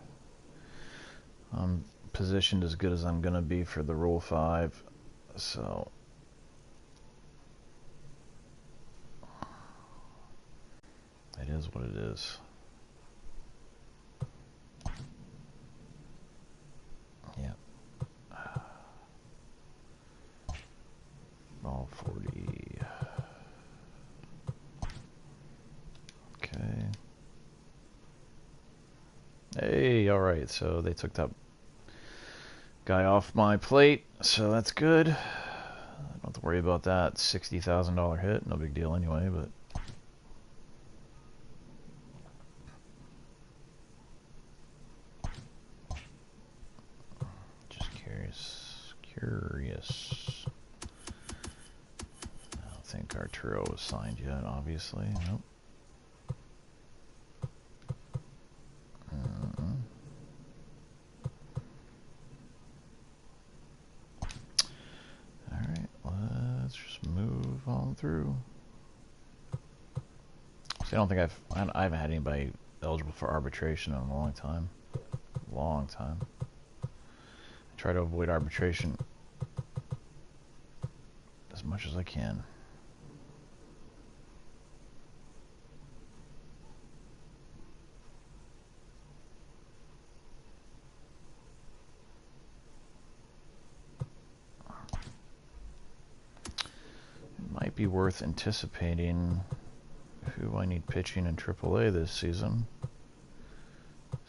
I'm positioned as good as I'm going to be for the Rule 5, so it is what it is. Yep. Ball 40. Okay. Hey, alright, so they took that guy off my plate, so that's good. I don't have to worry about that $60,000 hit. No big deal anyway, but just curious. I don't think Arturo was signed yet, obviously. Nope. Through. See, I don't think I haven't had anybody eligible for arbitration in a long time. Long time. I try to avoid arbitration as much as I can. Might be worth anticipating who I need pitching in AAA this season.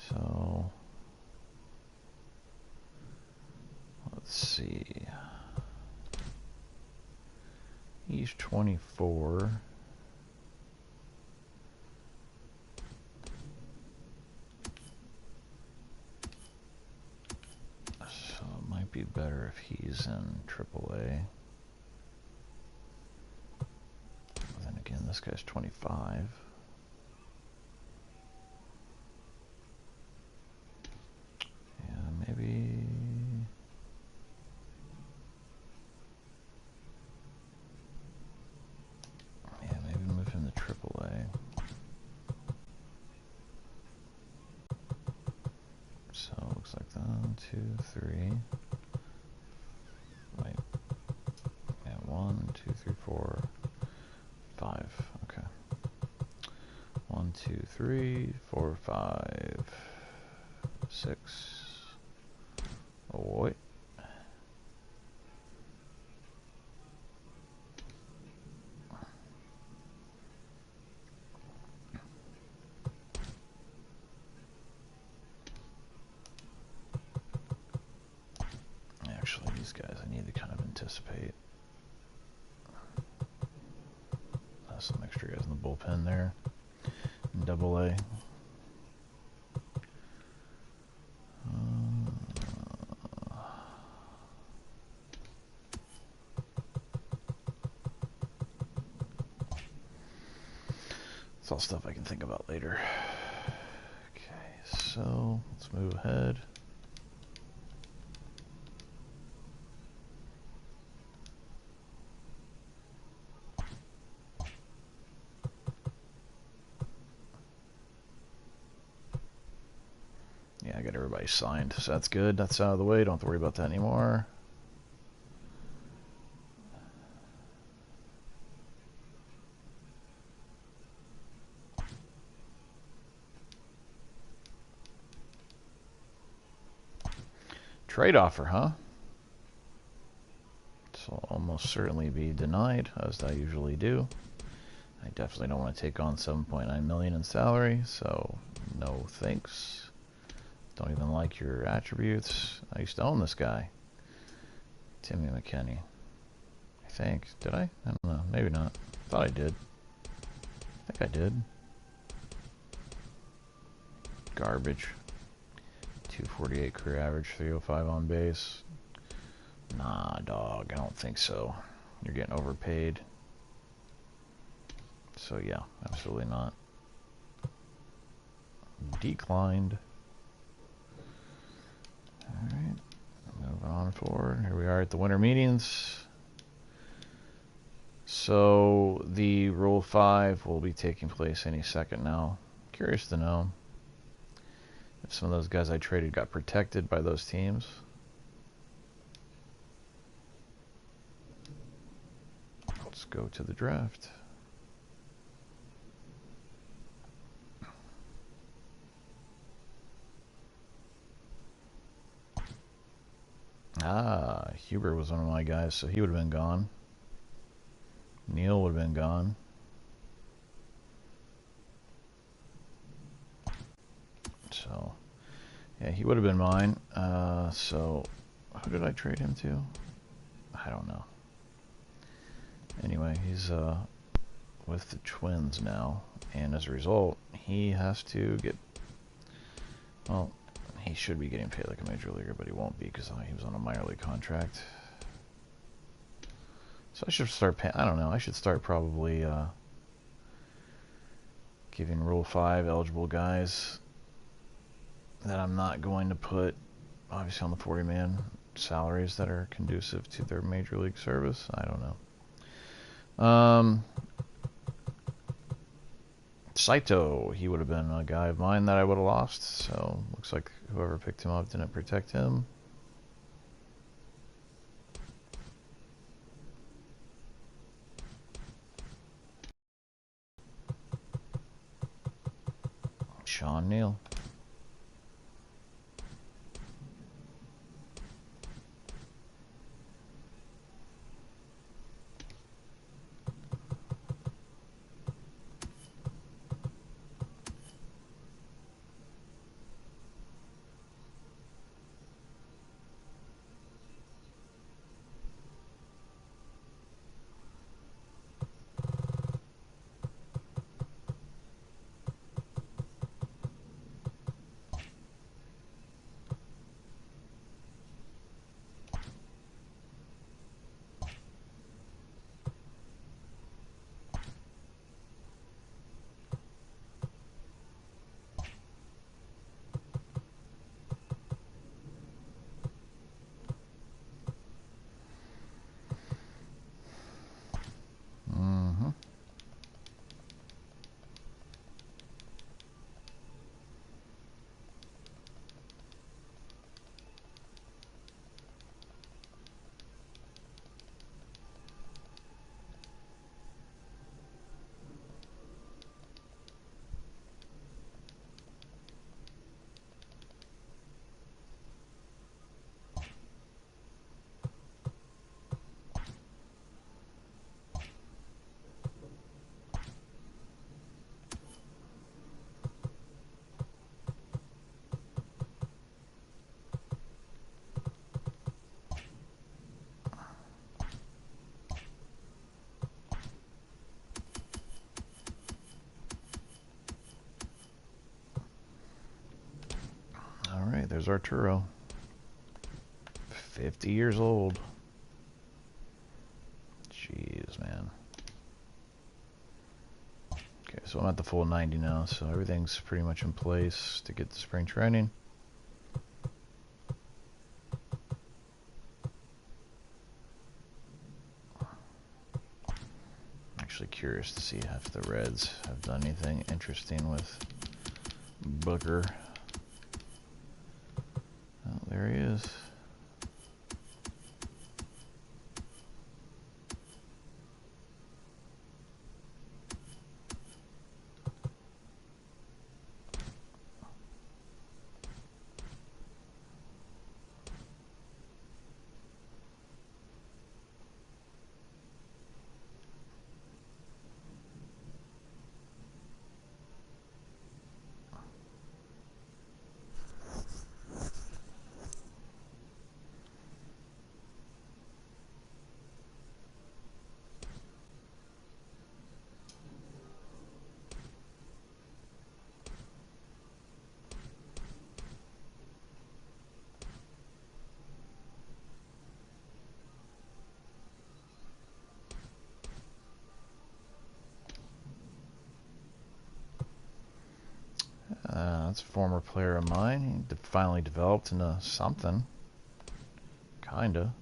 So let's see. He's 24. So it might be better if he's in AAA. Again, this guy's 25. Yeah, maybe. Yeah, maybe move him to AAA. looks like that. 1, 2, 3. Wait. Yeah, 1, 2, 3, 4, 5. Okay. 1, 2, 3, 4, 5, 6. Oh, wait. Actually, these guys I need to kind of anticipate. Some extra guys in the bullpen there. In Double A. It's all stuff I can think about later. Okay, so let's move ahead. Yeah, I got everybody signed, so that's good. That's out of the way. Don't have to worry about that anymore. Trade offer, huh? So I'll almost certainly be denied, as I usually do. I definitely don't want to take on $7.9 million in salary, so no thanks. Don't even like your attributes. I used to own this guy, Timmy McKinney. I think. Did I? I don't know. Maybe not. Thought I did. I think I did. Garbage. 248 career average, 305 on base. Nah, dog, I don't think so. You're getting overpaid. So yeah, absolutely not. Declined. Alright, moving on forward. Here we are at the winter meetings. So the Rule 5 will be taking place any second now. Curious to know if some of those guys I traded got protected by those teams. Let's go to the draft. Ah, Huber was one of my guys, so he would have been gone. Neil would have been gone. So, yeah, he would have been mine. So, who did I trade him to? I don't know. Anyway, he's with the Twins now, and as a result, he has to get, well, he should be getting paid like a major leaguer, but he won't be because he was on a minor league contract. So I should start paying, I don't know, I should start probably giving Rule 5 eligible guys that I'm not going to put, obviously, on the 40-man salaries that are conducive to their major league service. I don't know. Saito, he would have been a guy of mine that I would have lost, so looks like whoever picked him up didn't protect him. Sean Neal. there's Arturo. 50 years old. Jeez, man. Okay, so I'm at the full 90 now, so everything's pretty much in place to get the spring training. Actually curious to see if the Reds have done anything interesting with Booker. Oh, there he is. That's a former player of mine. He finally developed into something. Kinda.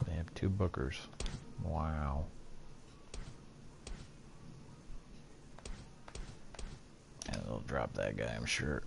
They have 2 Bookers. Wow. And they'll drop that guy, I'm sure.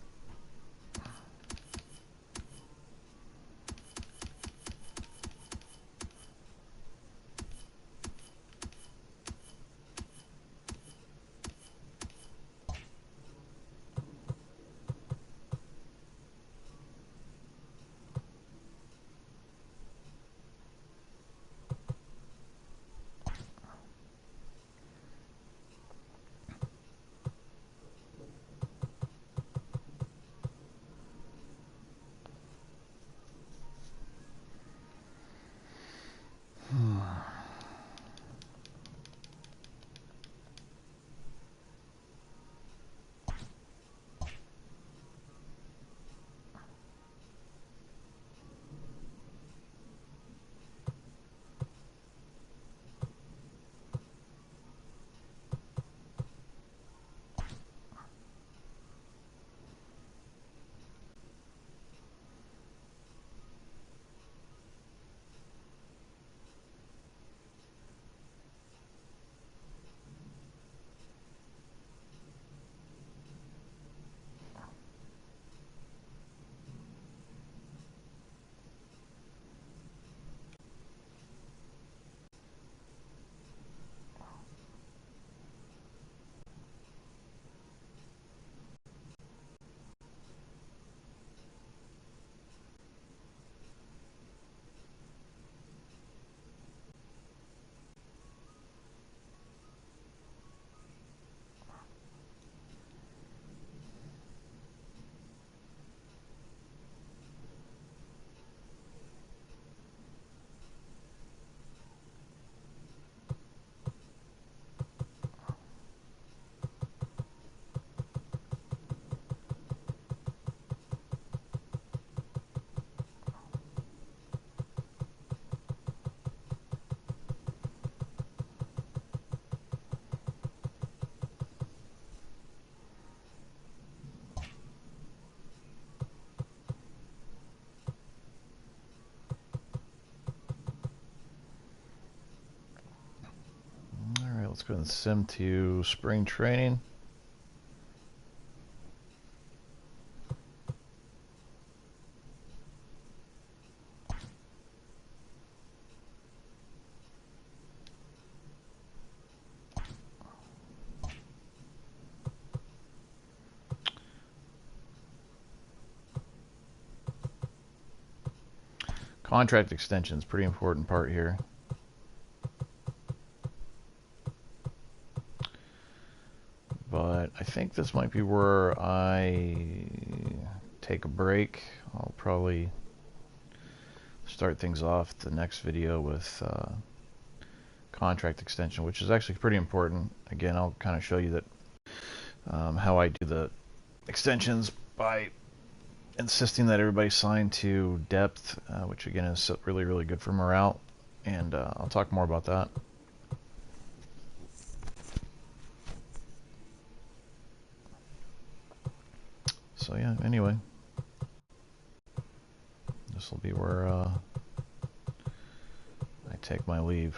Let's go and sim to spring training. Contract extensions, pretty important part here. But I think this might be where I take a break. I'll probably start things off the next video with contract extension, which is actually pretty important. Again, I'll kind of show you that how I do the extensions by insisting that everybody sign to depth, which again is really, really good for morale, and I'll talk more about that. So yeah, anyway, this will be where I take my leave.